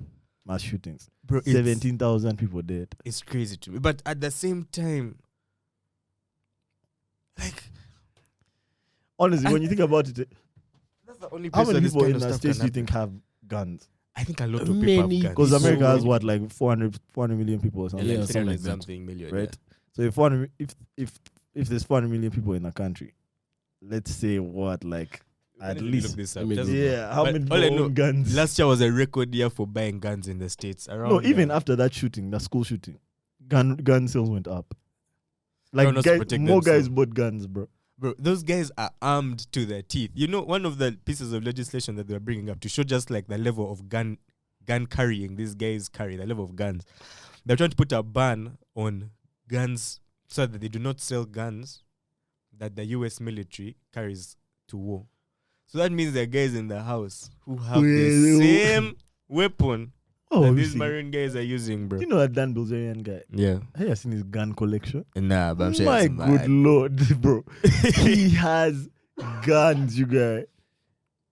mass shootings. Bro, 17,000 people dead. It's crazy to me. But at the same time, like, honestly, when you think about it, that's the only how place many where this people kind in of the stuff States can do you think have guns? I think a lot of people Many. have guns. Because So America has many. what, like 400 million people or something? Yeah, like something 300 like that. something million. Right? So if 400, if there's 400 million people in a country, let's say what, like Yeah. at Look least, this up. Let me Just- go. yeah, how But many all I people know, own guns? Last year was a record year for buying guns in the States. Around No, even after that shooting, the school shooting, gun sales went up. No, Like not to guys, protect more guys themselves. bought guns, bro. Bro, those guys are armed to their teeth. You know, one of the pieces of legislation that they were bringing up to show just like the level of gun carrying these guys carry, the level of guns. They're trying to put a ban on guns so that they do not sell guns that the US military carries to war. So that means there are guys in the house who have the same weapon Oh, that you these see. Marine guys are using, bro. Do you know that Dan Bilzerian guy? Yeah. Have you seen his gun collection? Nah, but I'm sure My it's good lord, bro. He has guns, you guy.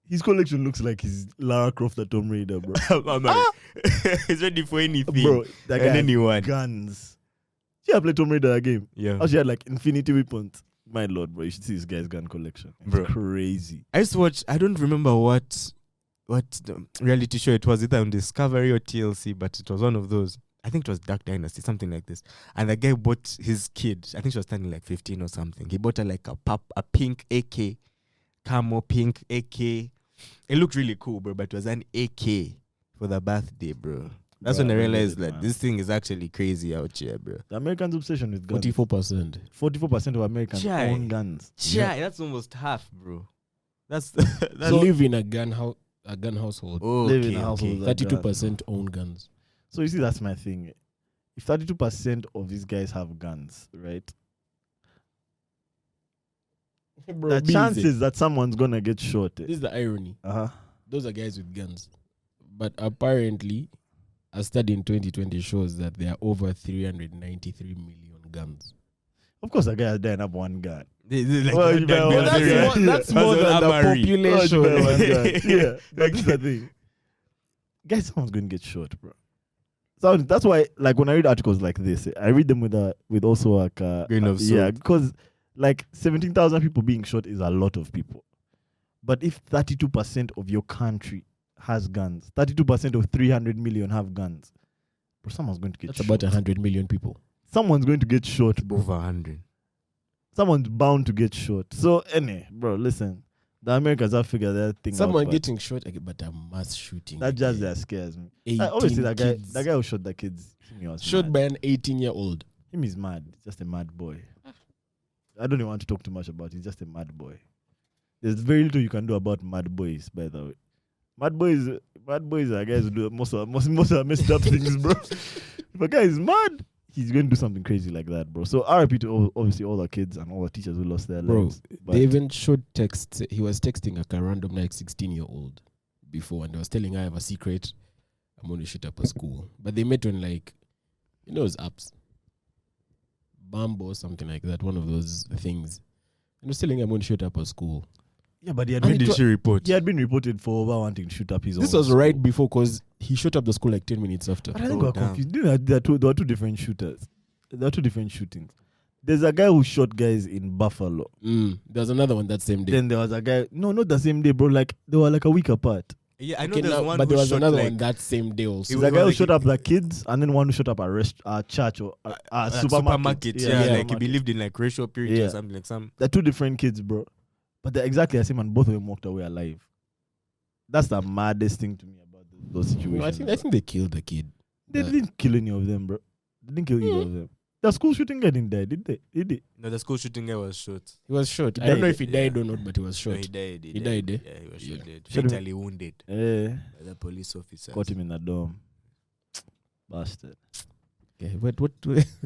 His collection looks like his Lara Croft at Tomb Raider, bro. He's ready for anything. Bro, that guy and has anyone. guns. See, I played Tomb Raider a game. Yeah. Oh, she had like infinity weapons. My lord, bro. You should see this guy's gun collection. It's Bro. crazy. I used to watch, I don't remember what the reality show it was, either on Discovery or TLC, but it was one of those. I think it was Dark Dynasty, something like this. And the guy bought his kid, I think she was turning like 15 or something. He bought her like a pink AK, camo pink AK. It looked really cool, bro, but it was an AK for the birthday, bro. That's Bro, when I don't get realized it, that man. this thing is actually crazy out here, bro. The Americans' obsession with guns. 44%. 44% of Americans Chai. own guns. Yeah, that's almost half, bro. That's So live in a gun household. Live in a household with a gun. 32% own guns. So you see, that's my thing. If 32% of these guys have guns, right? Bro, The be easy. chances that someone's gonna get shot. This is the irony. Uh-huh. Those are guys with guns. But apparently, a study in 2020 shows that there are over 393 million guns. Of course, a guy is dying up one gun. Like, Well, you better that- watch that- it. That's more That's than the what Amari. population. Oh, one gun. Yeah, that's the thing. Guys, someone's going to get shot, bro. So that's why, like, when I read articles like this, I read them with also like Grain of yeah, salt. because like 17,000 people being shot is a lot of people. But if 32% of your country has guns, 32% of 300 million have guns, bro, someone's going to get That's shot. about 100 million people. Someone's going to get shot, bro. Over 100. Someone's bound to get shot. So, bro, listen. The Americans have figured that thing Someone out. but getting shot, but a mass shooting. that just again. that scares me. 18 Obviously, that kids guy who shot the kids, he was shot mad. by an 18-year-old. Him is mad. He's just a mad boy. I don't even want to talk too much about it. He's just a mad boy. There's very little you can do about mad boys, by the way. Mad boys are guys who do most of the messed up things, bro. If a guy is mad, he's going to do something crazy like that, bro. So RIP to obviously all the kids and all the teachers who lost their Bro, lives. But They even showed texts. He was texting like a random like 16-year-old before, and they was telling her I have a secret. I'm going to shoot up a school. But they met on like, those apps, Bumble or something like that. One of those things. And was telling her I'm going to shoot up a school. yeah, but he had When been did she report? he had been reported for over wanting to shoot up his This own was school. right before because he shot up the school like 10 minutes after. But I think Oh, we're damn. confused. There were two different shooters. There are two different shootings. There's a guy who shot guys in Buffalo. There's another one that same day. Then there was a guy. No, not the same day, bro. Like they were like a week apart. Yeah, I know Okay, there's now- one but who there was shot another like, one that same day also. There's was a guy who like shot a- up the kids, and then one who shot up a church or a like supermarket. Yeah, Yeah, like he supermarket. believed in like racial purity Yeah. or something like some. They're two different kids, bro. But they're exactly the same, and both of them walked away alive. That's the maddest thing to me about those situations. No, I think they killed the kid. they didn't kill any of them, bro. They didn't kill either of them. The school shooting guy didn't die, did they? Did they? No, the school shooting guy was shot. He was shot. He I don't know died, if he died or not, but he was No, shot. he died. He died, eh? Yeah, he was Yeah. shot dead. Shot him- Fatally wounded Eh, by the police officer. caught him in the dome. Bastard. Okay, what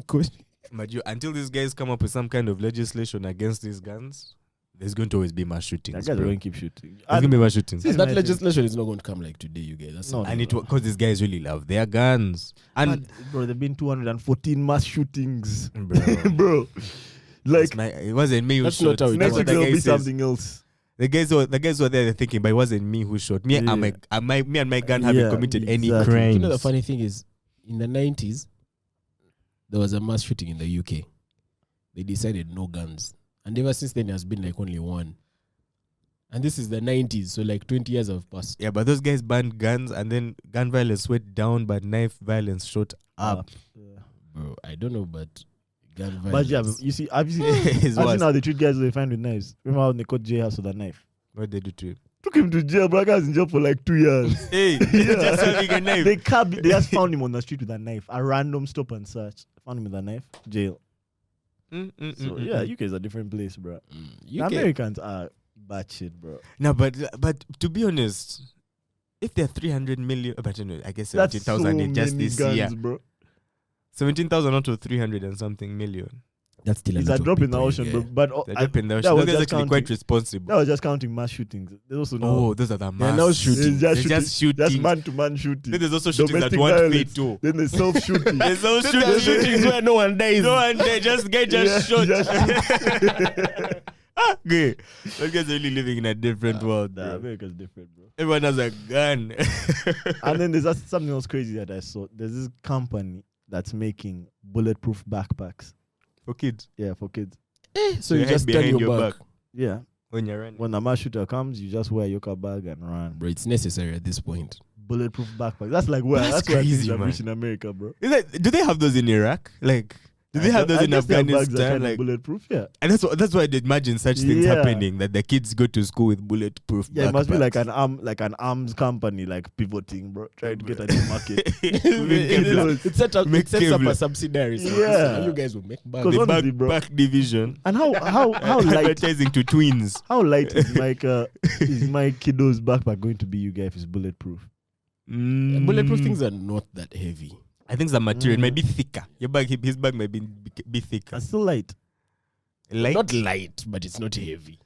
coach? But until these guys come up with some kind of legislation against these guns, there's going to always be mass shootings. That guy's bro. going to keep shooting. There's going to be mass shootings. This- That my thing. legislation is not going to come like today, you guys. That's No, something. And it because these guys really love their guns. And bro, there've been 214 mass shootings, bro, bro. Like it wasn't me who That's shot. not how it next was. week the there'll guy be says. something else. The guys who were there, they're thinking, but it wasn't me who shot. Me, Yeah. me and my gun haven't Yeah, committed any exactly. crimes. You know, the funny thing is, in the 90s, there was a mass shooting in the UK. They decided no guns. And ever since then, there's been like only one. And this is the 90s, so like 20 years have passed. Yeah, but those guys banned guns, and then gun violence went down, but knife violence shot up. Yeah. Bro, I don't know, but gun But violence. yeah, you see, have you It's seen, have you worse. seen how they treat guys they find with knives? Remember when they caught Jay House with a knife? What they do to him? Took him to jail, bro. That guy's in jail for like 2 years. Hey, Yeah. just having a knife. They just found him on the street with a knife. A random stop and search. Found him with a knife. Jail. So yeah, UK is a different place, bro. The UK, Americans are bad shit, bro. No, but to be honest, if there are 300 million, but you know, I guess That's so 17,000 in just many this guns, year. bro. 17,000 out of 300 and something million. that's still It's lot a of drop in the people, ocean, yeah. bro. But They're up in the that ocean. was Those guys just actually quite counting. responsible. that was just counting mass shootings. There's also now Oh, those are the They're mass. now it's shooting. They're just shooting. That's man-to-man shooting. Then there's also shootings that Domestic won't pay violence. too. Then there's self-shooting. There's those Then there's shootings. shootings where no one dies. No, and they just get just Yeah, shot. just Okay. Those guys are really living in a different world, Nah, bro. America's different, bro. Everyone has a gun. And then there's something else crazy that I saw. There's this company that's making bulletproof backpacks. For kids. Yeah, for kids. So Your you head just turn behind your your back. Yeah. When you're running. When a mass shooter comes, you just wear a yoga bag and run. Bro, it's necessary at this point. Bulletproof backpack. That's like where That's where crazy, things have man. reached in America, bro. Do they have those in Iraq? Like Do they have those in Afghanistan? Like, bulletproof, yeah. and that's why they imagine such things Yeah. happening, that the kids go to school with bulletproof. Yeah, it must be like backpacks. an arms company, like pivoting, bro, trying to get a new market. It sets up Make a Kevlar. subsidiary. So Yeah. you guys will make back. 'Cause The honestly, bro. back division. And how light Advertising to twins. how light is my kiddo's backpack going to be, you guys, if it's bulletproof? Bulletproof things are not that heavy. I think the material might be thicker. His bag might be thicker. That's still light. Light. Not light, but it's not heavy.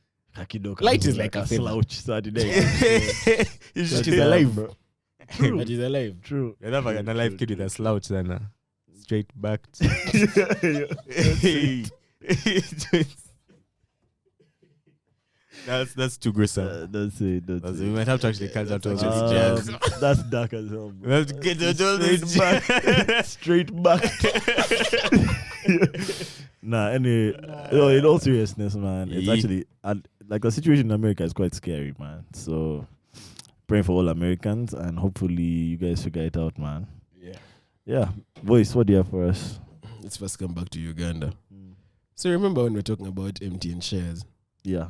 Kiddo Light comes is like a feather. slouch Saturday. It's That just is Yeah, alive. bro. True. That is alive. True. You're never an alive kid with a slouch than a straight backed. That's too gruesome. That's it. We might have to actually cut out all this Um, jazz. That's dark as hell, bro. We have to get out all this Straight jazz. back. Nah, anyway, in all seriousness, man, it's Yeah. actually like the situation in America is quite scary, man. So praying for all Americans, and hopefully you guys figure it out, man. Yeah, voice, what do you have for us? Let's first come back to Uganda. So remember when we were talking about MTN shares? Yeah,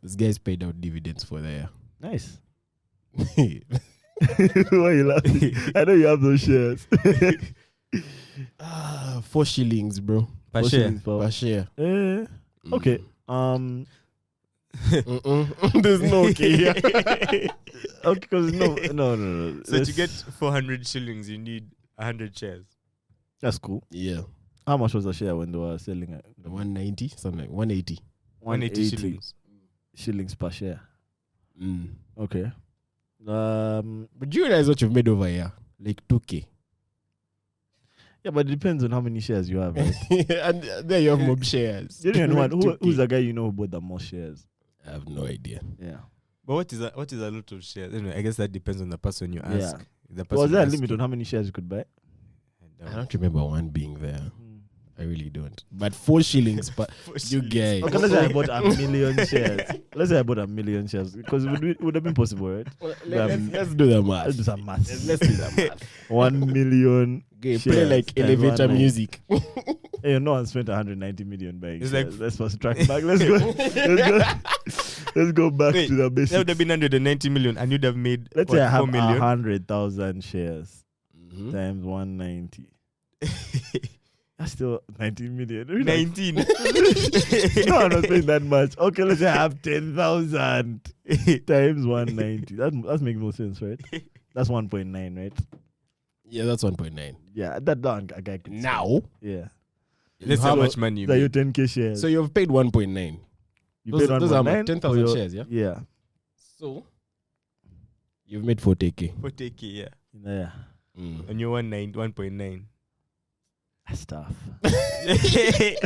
These guys paid out dividends for the year. nice. Why are you laughing? I know you have those shares. 4 shillings, bro. Per What share. shillings per- Per share. Okay. There's no okay here. Okay, because no. So to get 400 shillings, you need 100 shares. That's cool. Yeah. How much was the share when they were selling it? 190, something like 180. 180 shillings. shillings per share. Okay. But do you realize what you've made over here? Like 2K. Yeah, but it depends on how many shares you have, right? And there you have mob shares. You don't know what, 2K. who's the guy you know who bought the most shares? I have no idea. Yeah. But what is a lot of shares? Anyway, I guess that depends on the person you ask. Yeah. The person Was there a asking. limit on how many shares you could buy? I don't remember one being there. I really don't. But 4 shillings per you guys. Okay, let's say I bought a million shares. Let's say I bought a million shares because it would have been possible, right? Let's do the math. Let's do some maths. Let's do the math. 1 million. Okay, play shares like times elevator 190. music. Hey, no one spent 190 million buying It's shares. like- Let's first track back. Let's go. Let's go back Wait, to the That basics. would have been 190 million, and you'd have made Let's what, say I have 4 million. 100,000 shares Mhm. times 190. That's still 19 million. Maybe 19. no, I'm not paying that much. Okay, let's say I have 10,000 times 190. That makes no sense, right? That's 1.9, right? Yeah, that's 1.9. Yeah, that one a guy could say. Now, Yeah. Let's see how much money you That your made. 10k shares. so you've paid 1.9. you those- paid those are 1.9 10,000 or your- shares, yeah? Yeah. So you've made 40K. 40K, yeah. Yeah. And you're 1.9. That's tough. Are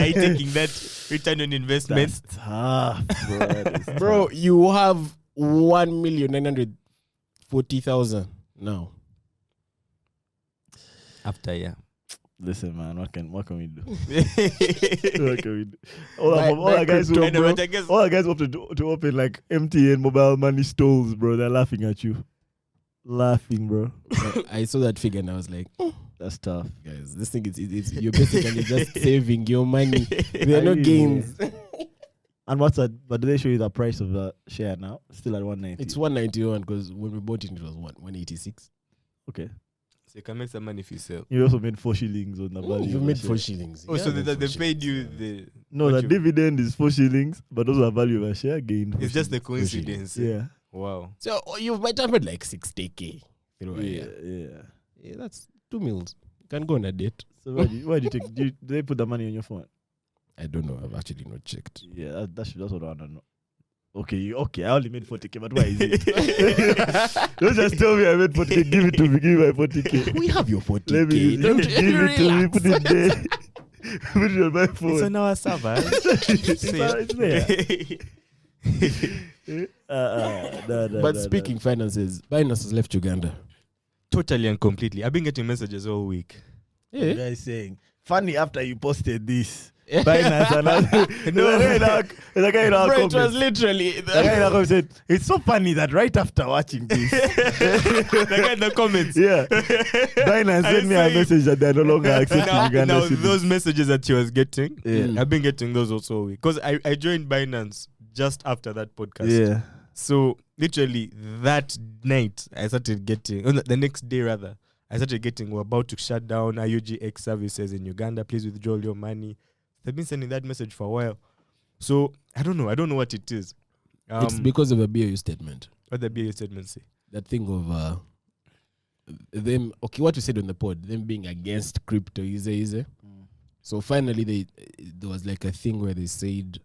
you taking that return on investment? That's tough, bro. That is Bro, tough. you have 1,940,000 now. After, yeah. Listen, man, what can we do? What I can we do? All Buy our guys who know, but I guess all our guys open to open like MTN mobile money stalls, bro. They're laughing at you. Laughing, bro. I saw that figure and I was like, That's tough. guys, this thing is you're basically just saving your money. There are no Really? gains. And what's that? But do they show you the price of the share now? Still at 190. It's 191 because when we bought it, it was 186. Okay. so you can make some money if you sell. You also made 4 shillings on the value. You of the made share. 4 shillings. Oh, so Yeah, they 4 paid you shillings. the. No, what the you- dividend is 4 shillings, but also the value of a share gained. It's just the shillings. coincidence. Yeah. Wow. So you might have made like 60K. You know, Yeah. yeah, that's 2 meals. You can go on a date. So why do you take? Do they put the money on your phone? I don't know. I've actually not checked. Yeah, that's what I want to know. Okay, I only made 40k, but why is it? Don't just tell me I made 40k. Give it to me. Give me my 40k. We have your 40K. Let me Don't give it to me. relax. Put it there. Put it on my It's phone. on our server. It's there. But speaking finances, Binance has left Uganda. Totally and completely. I've been getting messages all week. the guy saying, funny after you posted this, Binance and the guy in our Bro, it was comments. literally The guy in our comments said, it's so funny that right after watching this, The guy in the comments. yeah, Binance I sent me a see. message that they're no longer accepting Now, Uganda now citizens. those messages that she was getting, Yeah. I've been getting those also because I joined Binance just after that podcast. Yeah. So literally that night I started getting, the next day rather, I started getting, we're about to shut down IUGX services in Uganda. Please withdraw your money. They've been sending that message for a while. So I don't know what it is. It's because of a BAU statement. What the BA statement say. That thing of them. Okay, what you said on the pod, them being against crypto, easy. So finally, there was like a thing where they said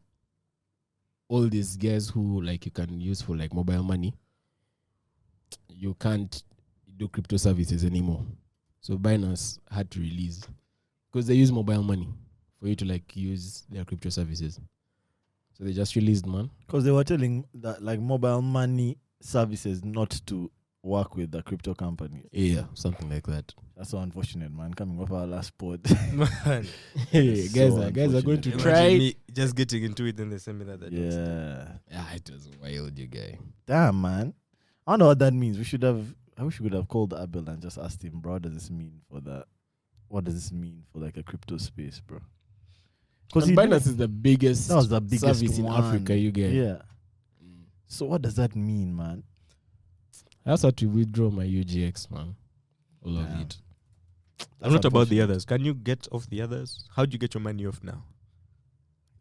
all these guys who like you can use for like mobile money, you can't do crypto services anymore. So Binance had to release because they use mobile money for you to like use their crypto services. So they just released, man. Because they were telling that like mobile money services not to work with the crypto company. Yeah, something like that. That's so unfortunate, man. Coming off our last pod. Man, Hey, It's guys so are going to unfortunate. try. imagine me just getting into it and they send me that. Yeah. Yeah, it was wild, you guy. Damn, man. I don't know what that means. I wish we could have called Abel and just asked him, bro, what does this mean for that? What does this mean for like a crypto space, bro? Because Binance is the biggest, that was the biggest service in one. Africa, you guys. Yeah. So what does that mean, man? I also had to withdraw my UGX, man. All of Damn. it. I'm not about the unfortunate. others. Can you get off the others? How do you get your money off now?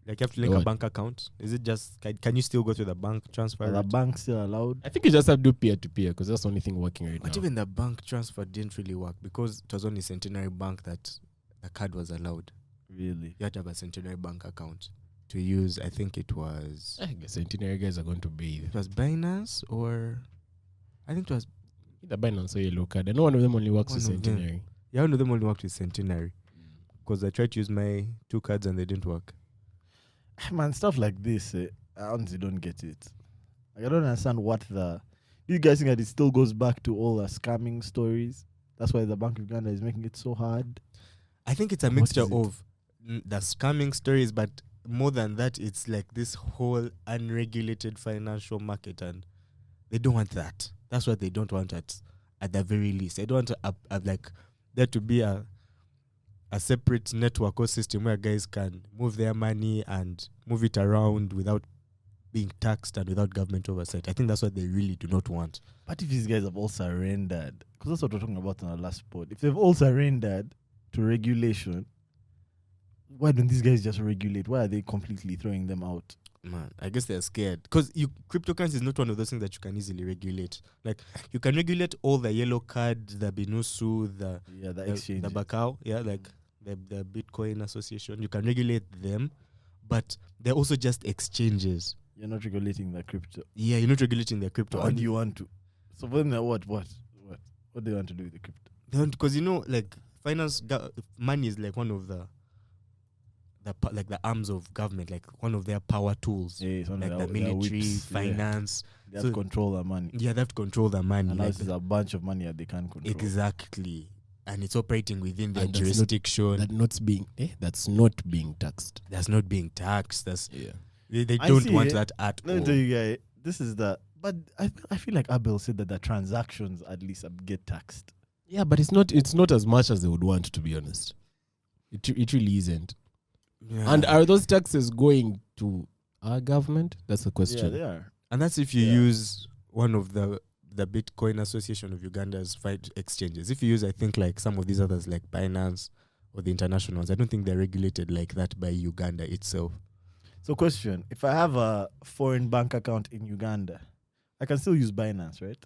Like you have to link a What? bank account? Is it just, can you still go to the bank transfer? Are the it? banks still allowed? I think you just have to do peer-to-peer because that's the only thing working right But now. even the bank transfer didn't really work because it was only Centenary Bank that the card was allowed. Really? You had to have a Centenary Bank account to use. I think it was I guess Centenary guys are going to bathe. it was Binance or I think it was Either Binance or Yellow Card. I know one of them only works with One of them. Centenary. yeah, one of them only worked with Centenary because I tried to use my 2 cards and they didn't work. Man, stuff like this, I honestly don't get it. Like, I don't understand what the... Do you guys think that it still goes back to all the scamming stories? That's why the Bank of Uganda is making it so hard? I think it's a What mixture is it? of the scamming stories, but more than that, it's like this whole unregulated financial market, and they don't want that. That's what they don't want at the very least. They don't want to like there to be a separate network or system where guys can move their money and move it around without being taxed and without government oversight. I think that's what they really do not want. But if these guys have all surrendered, because that's what we're talking about in our last pod, if they've all surrendered to regulation, why don't these guys just regulate? Why are they completely throwing them out? Man, I guess they're scared because cryptocurrency is not one of those things that you can easily regulate. Like you can regulate all the yellow card, the Binusu, the Exchange. the Bakao, like the Bitcoin Association. You can regulate them, but they're also just exchanges. You're not regulating the crypto. Yeah, you're not regulating their crypto. What do you want to? So for them, what do they want to do with the crypto? Because like finance, money is like one of the arms of government, like one of their power tools. Yeah, it's one Like of the their military, whips. finance. They have to control the money. Yeah, they have to control the money. And now like this is a bunch of money that they can't control. exactly. And it's operating within their And that's not- jurisdiction. That's not being taxed. That's not being taxed. Yeah. They I don't see, want eh? that at Let me all. tell you guys, this is the... But I feel like Abel said that the transactions at least get taxed. Yeah, but it's not as much as they would want, to be honest. It really isn't. Yeah. And are those taxes going to our government? That's the Yeah, question. they are. And that's if you Yeah. use one of the Bitcoin Association of Uganda's 5 exchanges. If you use, I think, like some of these others like Binance or the international ones, I don't think they're regulated like that by Uganda itself. So question, if I have a foreign bank account in Uganda, I can still use Binance, right?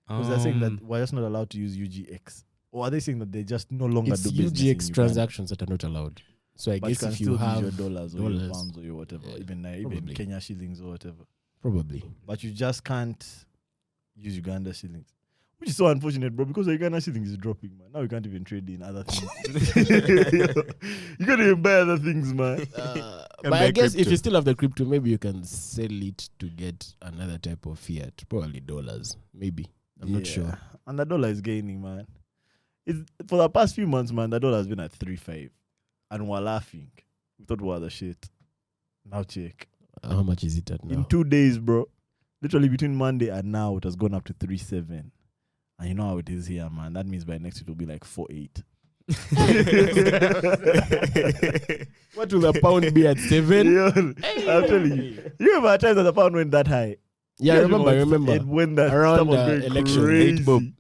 Because they're saying that we're just not allowed to use UGX. Or are they saying that they just no longer It's do business in UGX Uganda? transactions that are not allowed. So I But guess you can if you still have use your dollars or your dollars, pounds or your whatever, yeah, even probably. Kenya shillings or whatever. probably. But you just can't use Uganda shillings. Which is so unfortunate, bro, because the Uganda shillings is dropping, man. Now you can't even trade in other things. You can't even buy other things, man. But I buy guess if crypto. you still have the crypto, maybe you can sell it to get another type of fiat. Probably dollars. Maybe. I'm not sure. And the dollar is gaining, man. It's for the past few months, man, the dollar has been at 3.5. And we're laughing. We thought we were the shit. Now check. How much is it at now? In 2 days, bro. Literally between Monday and now, it has gone up to 3.7. And you know how it is here, man. That means by next week it will be like 4.8. What will the pound be at 7? Yo, I'm telling you. You remember times that the pound went that high? Yeah, I remember. It went that Around stuff was the going election, crazy.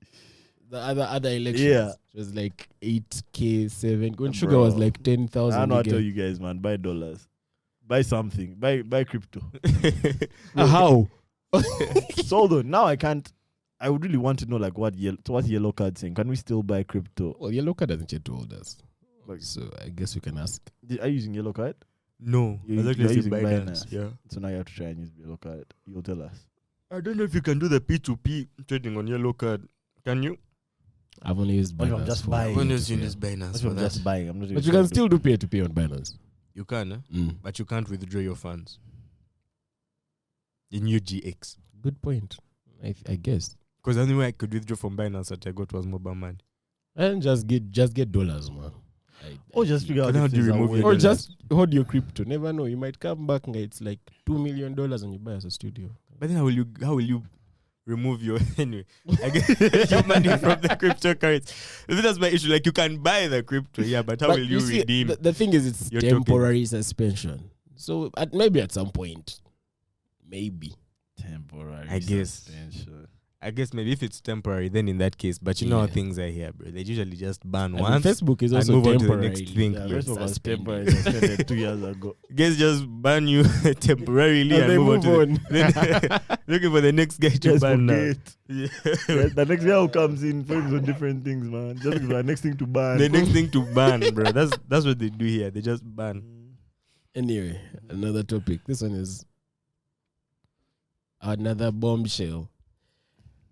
The other elections. Yeah. It was like 8K, 7. When sugar Bro. was like 10,000. I know I again. tell you guys, man, buy dollars. Buy something. Buy crypto. How? So hold on. Now I can't. I would really want to know like what's yellow card saying. Can we still buy crypto? Well, Yellow Card hasn't yet told us. Like- So I guess we can ask. Are you using yellow card? No, You're I was using actually Binance. Yeah. So now you have to try and use yellow card. You'll tell us. I don't know if you can do the P2P trading on yellow card. Can you? I've only used Well, I'm Binance. just for buying. When peer-to-peer. you use Binance That's for what I'm that. just buying. I'm not But you can still do peer-to-peer on Binance. You can, Mm. but you can't withdraw your funds in UGX. Good point. I guess. Because the only way I could withdraw from Binance that I got was mobile money. And just get dollars, man. Or just figure out But how if do you there's a remove way. your Or dollars? just hold your crypto. Never know. You might come back and it's like $2 million and you buy us a studio. But then how will you remove your anyway? I get your money from the cryptocurrency. That's my issue. Like you can buy the crypto, yeah, but how But will you see, redeem? The thing is, it's your token? temporary suspension. So maybe at some point, maybe. Temporary. I guess. suspension. I guess maybe if it's temporary, then in that case. But you know how Yeah. things are here, bro. They usually just ban I mean, once. Facebook is and also move on to the temporary. next thing. Yeah, Yeah, rest of us suspended. temporary suspended 2 years ago. Guys just ban you temporarily and they move on move to on. the, looking for the next guy to Just ban now. forget. Yeah. Yeah, the next guy who comes in focuses on different things, man. Just looking for the next thing to ban. The next thing to ban, bro. That's what they do here. They just ban. Anyway, another topic. This one is another bombshell.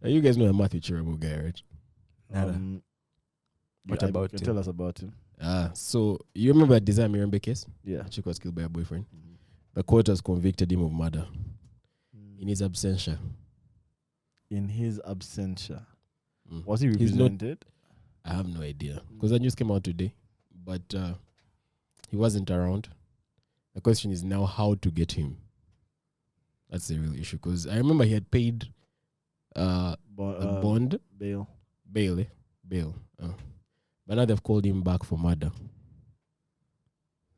Now, you guys know a Matthew Cherabo guy, right? Nada. What about you him? Tell us about him. So you remember that Desire Mirembe case? Yeah. Chick was killed by a boyfriend. The court has convicted him of murder in his absentia. In his absentia. Mm. Was he He's not- represented? I have no idea because the news came out today, but he wasn't around. The question is now how to get him. That's the real issue because I remember he had paid a bond, Bail. bail. But now they've called him back for murder.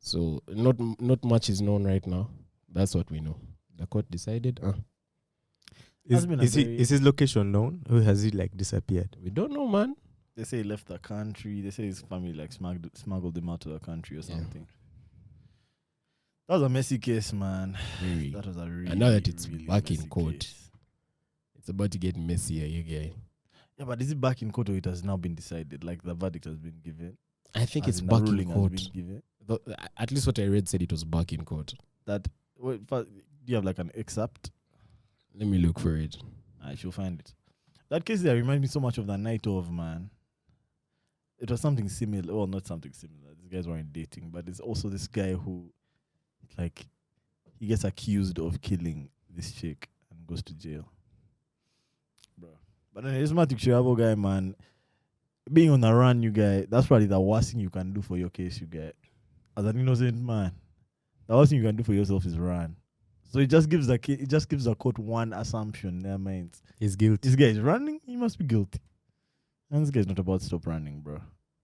So not much is known right now. That's what we know. The court decided. Is, been a is, he, very- is his location known? Or has he like disappeared? We don't know, man. They say he left the country. They say his family like smuggled him out of the country or Yeah. something. That was a messy case, man. Very. That was a really, And now that it's really back in messy court. case. It's about to get messier, you guy. Yeah, but is it back in court or it has now been decided? Like the verdict has been given? I think As it's in the back in ruling has court. been given? At least what I read said it was back in court. That, do you have like an excerpt? Let me look for it. I shall find it. That case there reminds me so much of the night of, man. It was something similar. Well, not something similar. These guys weren't dating, but it's also this guy who, like, he gets accused of killing this chick and goes to jail. Bro. But anyway, this Matthew Cherabo guy, man, being on a run, you guy, that's probably the worst thing you can do for your case, you guy. As an innocent man, the worst thing you can do for yourself is run. So it just gives the court one assumption in their minds. He's guilty. This guy is running, he must be guilty. And this guy's not about to stop running, bro.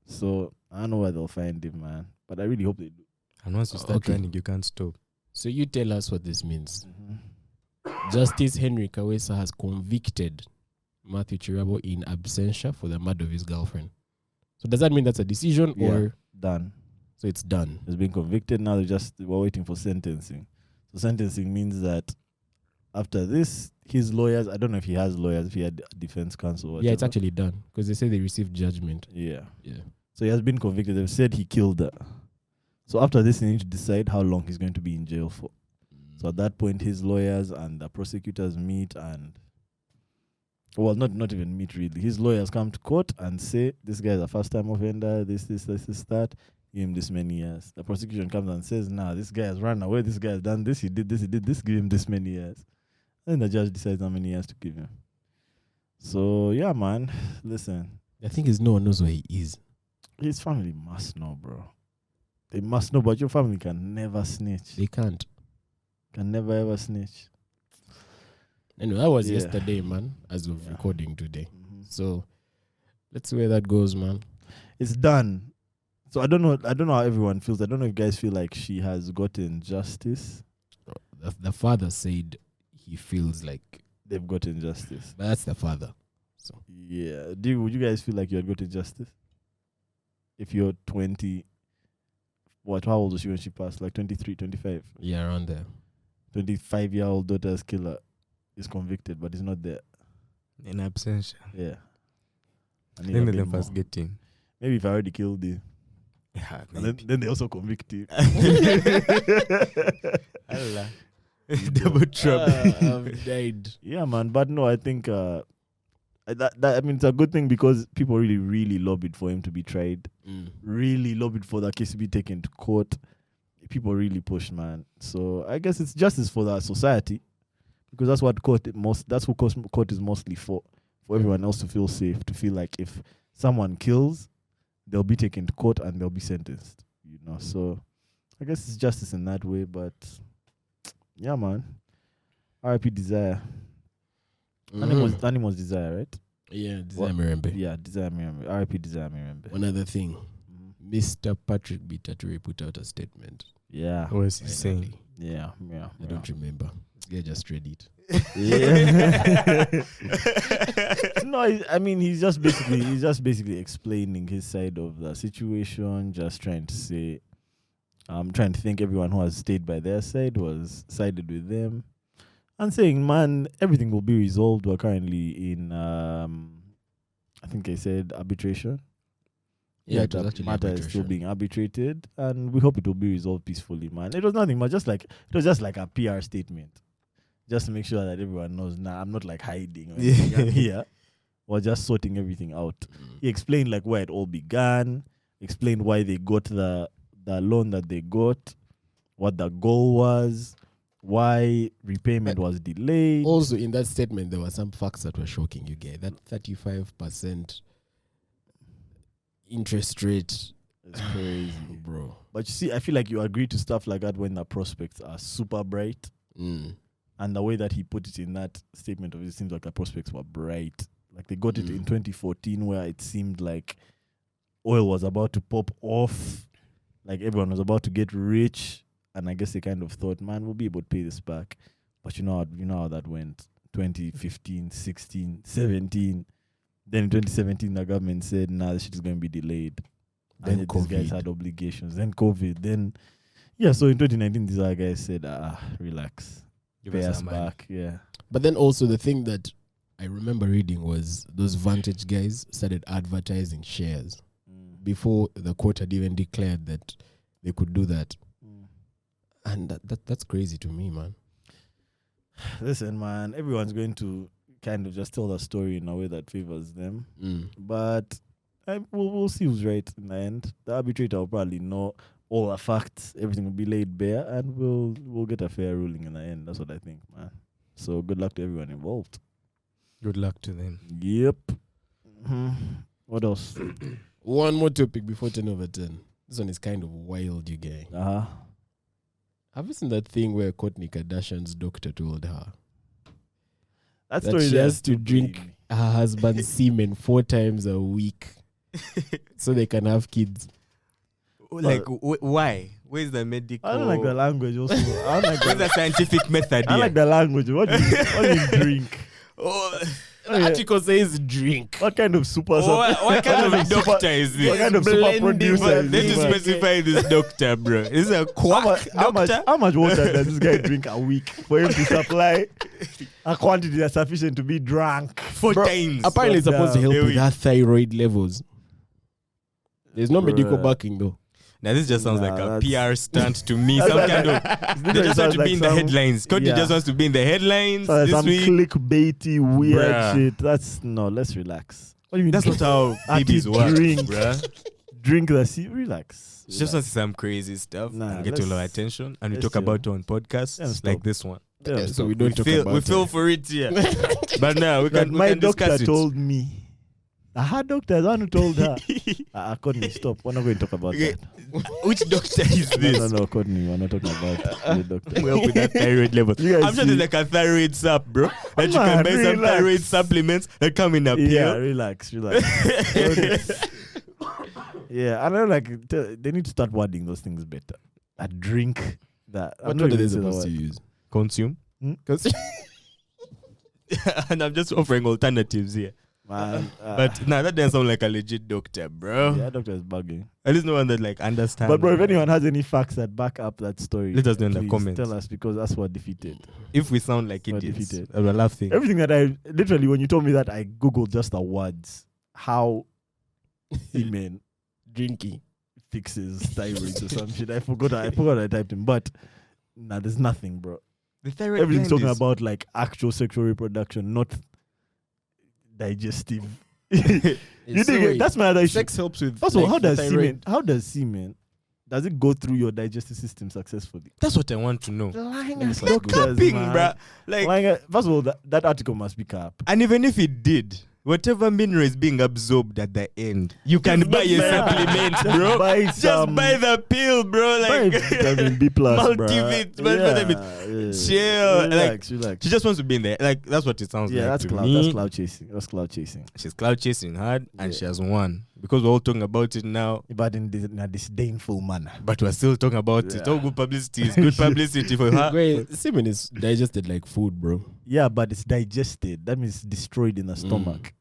So I don't know where they'll find him, man. But I really hope they do. And once you start Okay. running, you can't stop. So you tell us what this means. Justice Henry Kawesa has convicted Matthew Cherabo in absentia for the murder of his girlfriend. So does that mean that's a decision Yeah. or Done. so it's done? He's been convicted. Now we're waiting for sentencing. So sentencing means that after this, his lawyers, I don't know if he has lawyers, if he had defense counsel. Or Yeah, it's whatever. actually done because they say they received judgment. Yeah. Yeah. So he has been convicted. They've said he killed her. So after this, he needs to decide how long he's going to be in jail for. So at that point, his lawyers and the prosecutors meet and, well, not even meet really. His lawyers come to court and say, this guy is a first-time offender, this, that. Give him this many years. The prosecution comes and says, nah, this guy has run away, this guy has done this, he did this, give him this many years. And the judge decides how many years to give him. So, yeah, man, listen. The thing is, no one knows where he is. His family must know, bro. They must know, but your family can never snitch. They can't. Can never ever snitch. Anyway, that was Yeah. yesterday, man, as of Yeah. recording today. Mhm. So let's see where that goes, man. It's done. So I don't know how everyone feels. I don't know if you guys feel like she has gotten justice. The father said he feels like, They've gotten justice. but that's the father. Yeah. Would you guys feel like you had gotten justice? If you're 20, how old was she when she passed? Like 23, 25. Yeah, around there. 25-year-old daughter's killer is convicted, but he's not there. In absentia. Yeah. I need Then a let bit them first more. get in. Maybe if I already killed him. Yeah, And then they also convict him. Allah. Double trouble. I've died. Yeah, man. But no, I think I mean, it's a good thing because people really lobbied for him to be tried. Really lobbied for that case to be taken to court. People really pushed, man. So I guess it's justice for that society, because that's what court is mostly for everyone else to feel safe, to feel like if someone kills, they'll be taken to court and they'll be sentenced. You know, so I guess it's justice in that way. But yeah, man. R.I.P. Desire. Her name was Desire, right? Yeah, What? Desire Mirembe. Yeah, Desire Mirembe. R.I.P. Desire Mirembe. One other thing, Mhm. Mr. Patrick Bitaturi put out a statement. Yeah, What was he saying? Finally. yeah. I don't remember. This guy just read it. Yeah. No, I mean he's just basically explaining his side of the situation, just trying to say, trying to thank everyone who has stayed by their side, was sided with them, and saying, man, everything will be resolved. We're currently in I think I said arbitration. Yeah, it the was actually matter is still arbitration. being arbitrated, and we hope it will be resolved peacefully, man. It was nothing much, it was just like a PR statement, just to make sure that everyone knows. Nah, I'm not like hiding. Or anything. I'm here. We're just sorting everything out. He explained like where it all began, explained why they got the loan that they got, what the goal was, why repayment was delayed. Also, in that statement, there were some facts that were shocking you guys. That 35% interest rate, It's crazy. bro. But you see, I feel like you agree to stuff like that when the prospects are super bright. And the way that he put it in that statement of it seems like the prospects were bright. Like they got it in 2014 where it seemed like oil was about to pop off. Like everyone was about to get rich. And I guess they kind of thought, man, we'll be able to pay this back. But you know how that went. 2015, 16, 17. Then in 2017, the government said, nah, this shit is going to be delayed. Then And these guys COVID. had obligations. Then COVID. Then, yeah, so in 2019, these other guys said, relax. Give Pay us us our money. back. Yeah. But then also the thing that I remember reading was those Vantage guys started advertising shares before the court had even declared that they could do that. And that's crazy to me, man. Listen, man, everyone's going to kind of just tell the story in a way that favors them. But we'll see who's right in the end. The arbitrator will probably know all the facts. Everything will be laid bare, and we'll get a fair ruling in the end. That's what I think, man. So good luck to everyone involved. Good luck to them. Yep. What else? One more topic before 10 over 10. This one is kind of wild, you guys. Have you seen that thing where Kourtney Kardashian's doctor told her That that story she there has is to too drink crazy. her husband's semen 4 times a week so they can have kids? Like, why? Where's the medical? I don't like the language also. I don't like Where's the scientific method I here? like the language. What do you drink? Oh, The article says drink. What kind of super? what kind of super- doctor is this? What kind of super Blending producer is They need this, to man? specify this doctor, bro. Is a quack doctor? How much water does this guy drink a week for him to supply a quantity that's sufficient to be drunk? 4 Bro, times. Apparently, it's supposed to help There with we- her thyroid levels. There's no medical Bruh. backing, though. Now this just sounds Nah, like a that's- PR stunt to me. Some kind of. They just want to be in the headlines. Cody yeah. just wants to be in the headlines this Some week. clickbaity weird Bruh. shit. Let's relax. What do you mean? That's not how Ati babies work, drink. bruh. Drink the sea. Relax. She just wants to say some crazy stuff Nah, and get all our let's- attention, and we let's talk chill. about it on podcasts Yeah, stop. like this one. Yeah, So we don't talk We about feel it. for it here, but now we Like can my discuss doctor it. told me Her doctor is the one who told her. Courtney, stop. We're not going to talk about Okay, that. Which doctor is this? No, Courtney, we're not talking about the doctor. We're up with that thyroid level. You guys I'm sure see- there's like a thyroid sup, bro. That you Man, can buy some relax. thyroid supplements that come in a pill. Yeah, relax. Yeah, I know. Like they need to start wording those things better. A drink that. I'm What not word are they even saying the supposed to word. use? Consume. And I'm just offering alternatives here. Man, But nah, that doesn't sound like a legit doctor, bro. yeah, doctor is bugging. At least no one that like understands. But bro, if anyone has any facts that back up that story, Let us know in the please comments. Tell us because that's what defeated. If we sound like We're idiots, defeated. I will laughing. Everything that I literally, when you told me that, I googled just the words how semen Drinking. fixes thyroid or some shit. I forgot I typed in, but nah, there's nothing, bro. The thyroid Everything's gland talking is- about like actual sexual reproduction, not digestive. You So think wait, that's my other issue. sex helps with. First of all, like, how does thyroid. semen does it go through your digestive system successfully? That's what I want to know. Lying Let me ass start doctors, Capping, man. bruh. Like, First of all, that article must be cap. and even if it did, whatever mineral is being absorbed at the end, you can buy a supplement, bro. Buy Just some- buy the pill, bro. buy Like, vitamin B plus, multivit, chill. Relax. she just wants to be in there. Like, that's what it sounds Yeah, like that's to cloud. me. That's cloud chasing. That's cloud chasing. She's cloud chasing hard, and Yeah. she has won because we're all talking about it now. But in a disdainful manner. But we're still talking about it. Yeah. All good publicity is good publicity for her. Wait, semen is digested like food, bro. Yeah, but it's digested. That means destroyed in the stomach.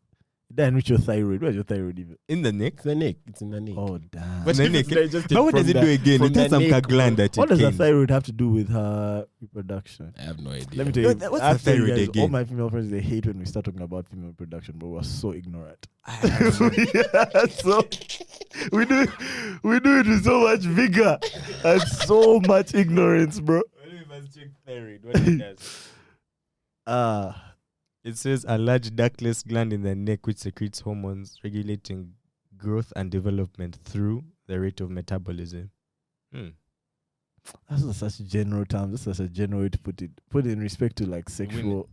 Then with your thyroid. Where's your thyroid even? In the neck. It's the neck. It's in the neck. Oh damn. But But the if neck. it's digested But what from does it the- do again? from It has the some neck, gland bro. that What it does the came. thyroid have to do with her reproduction? I have no idea. Let me tell Yo, you. what's I the have to tell you thyroid guys, again? all my female friends, they hate when we start talking about female reproduction, but we're so ignorant. I So we do it with so much vigor and so much ignorance, bro. It says a large ductless gland in the neck which secretes hormones regulating growth and development through the rate of metabolism. That's not such general terms. That's such a general way to put it. Put it in respect to like sexual,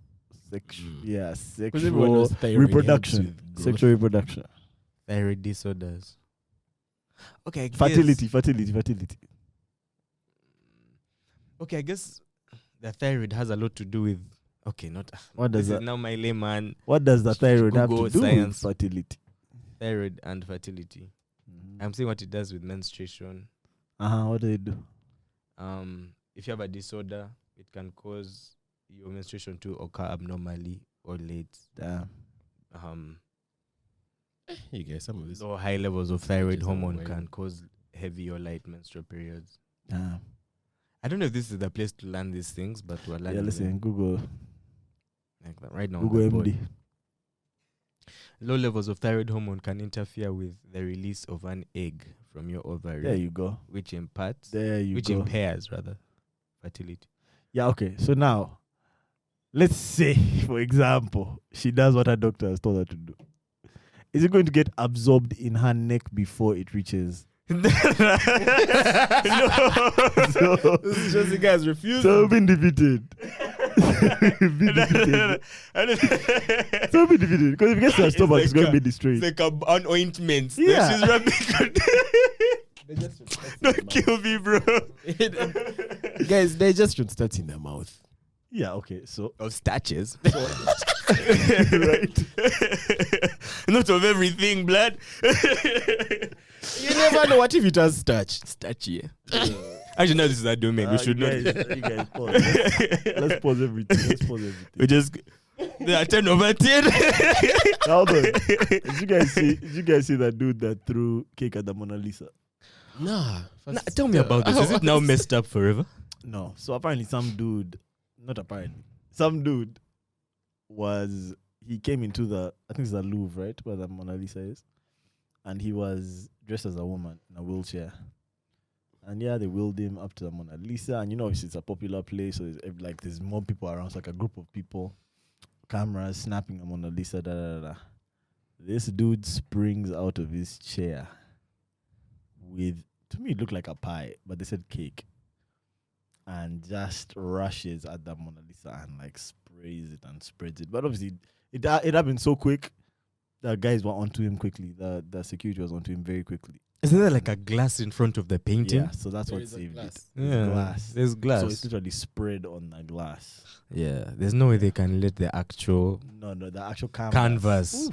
Because everyone sexual knows thyroid reproduction, helps with growth. sexual reproduction, Thyroid disorders. Okay, I guess, fertility. Okay, I guess the thyroid has a lot to do with. Okay, not. What This does is that? now my layman What does the thyroid have Google to do science. with fertility? thyroid and fertility. I'm saying what it does with menstruation. What do they do? If you have a disorder, it can cause your menstruation to occur abnormally or late. Damn. You guys, some of this. So high levels of thyroid Just hormone unwind. can cause heavy or light menstrual periods. Damn. I don't know if this is the place to learn these things, but we're learning Yeah, listen. them Google like that right now. on Google the board. MD. Low levels of thyroid hormone can interfere with the release of an egg from your ovary, There you go. which imparts, There you which go. impairs rather fertility. Yeah, okay. So now, let's say, for example, she does what her doctor has told her to do. Is it going to get absorbed in her neck before it reaches? No. So, This is just the guys refuse. so been defeated. Been defeated. So been defeated. Because if it gets to her It's stomach, like it's going a- to be destroyed. It's like an ointment. Yeah. She's rubbing. Don't kill me, bro. Guys, digestion starts in the mouth. Yeah, okay. So, Of starches. right. Not of everything, blood. You never know. What if it has starch? Starchy. Actually, no, this is our domain. We should you not. guys, you guys pause. Let's pause everything. Let's pause everything. We just. They are 10 over 10. Hold on. Did you guys see that dude that threw cake at the Mona Lisa? Nah. Tell me about this. Is it now messed up forever? No. So apparently some dude he came into I think it's the Louvre, right? Where the Mona Lisa is. And he was dressed as a woman in a wheelchair. And yeah, they wheeled him up to the Mona Lisa. And obviously it's a popular place. So there's more people around. It's like a group of people. Cameras snapping a Mona Lisa. Da, da, da, da. This dude springs out of his chair with, to me, it looked like a pie, but they said cake. And just rushes at the Mona Lisa and sprays it and spreads it. But obviously, it happened so quick the guys were onto him quickly. The security was onto him very quickly. Isn't there like a glass in front of the painting? Yeah, so that's There what is a saved glass. it. Yeah, Glass. there's glass. So it's literally spread on the glass. Yeah, there's no way they can let the actual No, the actual canvas. canvas.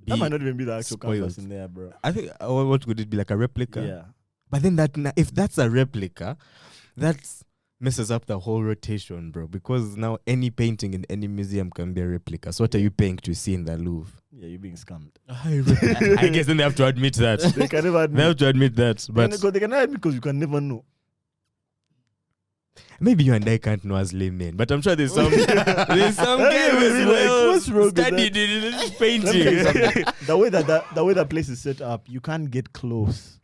That be might not even be the actual canvas spoiled. in there, bro. I think what would it be, like a replica? Yeah. But then if that's a replica, that messes up the whole rotation, bro. Because now any painting in any museum can be a replica. So what are you paying to see in the Louvre? Yeah, you're being scammed. I guess then they have to admit that. They can never They have admit. to admit that. But They can never admit because you can never know. maybe you and I can't know as laymen. But I'm sure there's some guy who's Like, well what's wrong with studied in Let me tell you painting. something. the way that place is set up, you can't get close.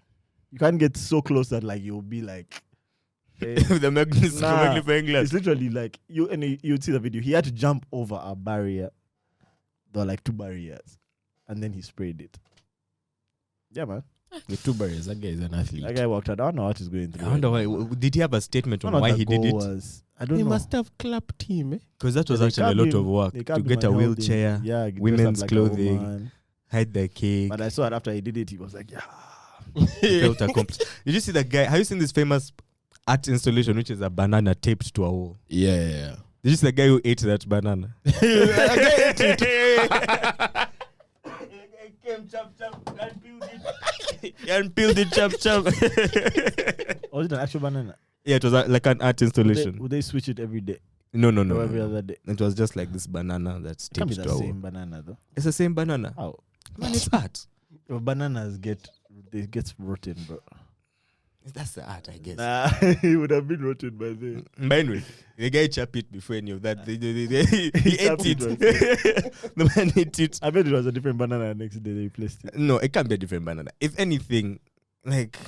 You can't get so close that like you'll be like, eh, The magnifying glass. it's literally like you'd see the video. He had to jump over a barrier. There were like 2 barriers, and then he sprayed it. Yeah, man. With 2 barriers, that guy is an athlete. That guy walked out. I don't know what he's going through. I wonder why. Did he have a statement on why he did it? I don't He know. must have clapped him, eh? Because that was They actually a can't lot be- of work they to can't be get a man held in. wheelchair, Yeah, he dressed women's up like a clothing. woman. hide the cake. But I saw it after he did it. He was like, yeah. He felt accomplished. Did you see that guy? Have you seen this famous art installation, which is a banana taped to a wall? Yeah. Did you see the guy who ate that banana? And peeled it, chop, chop. Was it an actual banana? Yeah, it was like an art installation. Would they switch it every day? No, Or every other day? It was just like this banana that's Can't be taped the to a wall. same banana though. It's the same banana. How? Man, it's art. Bananas get rotten, bro. That's the art, I guess. Nah, he would have been rotten by then. But anyway, the guy chopped it before any of that. He ate chopped it. it, The man ate it. I bet it was a different banana next day they replaced it. No, it can't be a different banana. If anything, like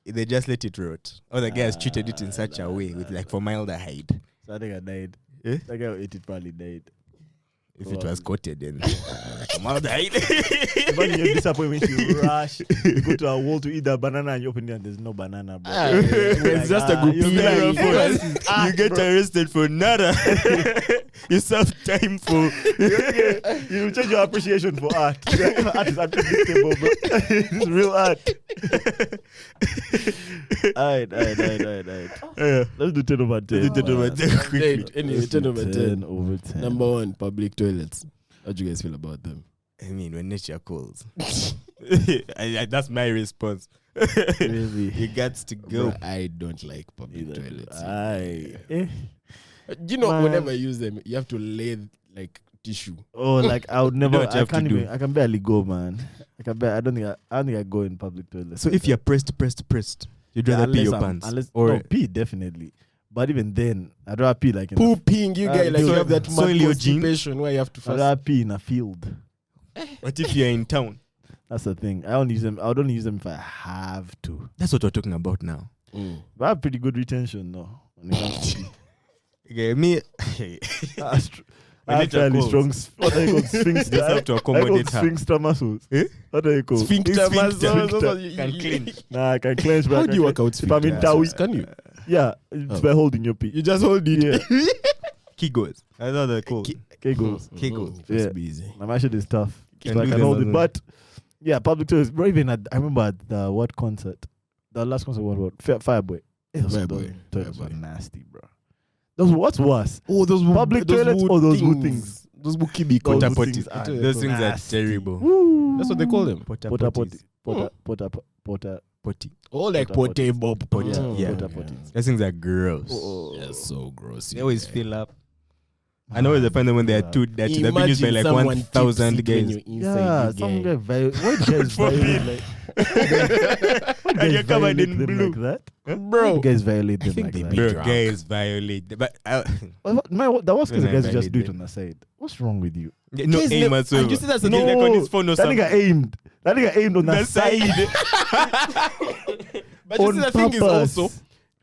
they just let it rot. Or the guy has treated it in such a way with like formaldehyde. So I think I died. Eh? That guy who ate it probably died. If it was coated, then formaldehyde. But you're disappointed when you rush, you go to a wall to eat the banana and you open it and there's no banana, bro. It's just a good you'll be peel. like, You get arrested for nada. You serve time for. you change your appreciation for art. Art is unpredictable, bro. This is real art. Alright. Let's do 10 over 10. Let's do 10 over 10 quickly. Anyway, Let's 10 do over 10. 10 over 10. Number 1, public toilets. How do you guys feel about them? I mean, when nature calls. That's my response. Really? You got to go. Bro, I don't like public toilets. Aye. You know, Man. whenever you use them, you have to lay like tissue. Oh, like I would You know never. what you I have to can't do. even. I can barely go, man. I don't think I go in public toilets. So if you're pressed, you'd rather pee your pants. Or no, pee definitely. But even then, I'd rather pee like in Pooping, you guys, like you have that soil your jeans. constipation where you have to I'd first. rather pee in a field. what if you're in town? That's the thing. I only use them. I would only use them if I have to. That's what we're talking about now. But I have pretty good retention, though. When it comes to pee. Okay, me. I have fairly strong. What are you called? Sphincter. Just have to accommodate her. Sphincter muscles. Eh? What are you called? Sphincter Sphincter. muscles. Can clean. Nah, I can clench. but I How can do you work clench. out If I'm in sphincter Tawi, muscles? Can you? yeah, it's Oh. by holding your pee. You just hold it. Yeah. Kegels. That's how they're called. Kegels. Kegels. Yeah. Be easy. My shit is tough. Can So I do can them hold it. alone. But yeah, public toilets. Bro, even I remember at the what concert? The last concert was what? Fireboy. Those Fireboy. toilets were Fireboy. nasty, bro. Those what's worse? Oh, those Public toilets or those wood things? Those wookie Those Porta wood potty. things are Those things are nasty. terrible. Woo. That's what they call them. Porta Porta potties. potty. Porta. Potty. Oh, like Porta potty potty. Yeah. Porta potties. Those things are gross. That's so gross. They always fill up. I know they find them when they are too dirty. They've been used by like 1,000 guys. Yeah, some guy violate. What guys violate? And you're covered in blue. like that? Bro. You guys violate them think like they that. be Bro, drunk. guys violate. But The worst case, the When I guys just do violate it on the side. What's wrong with you? no Guys aim never- as well. and you see that's the He's thing. like on his phone or that something. nigga aimed. That nigga aimed on the The side. But you on see, the thing is purpose. also,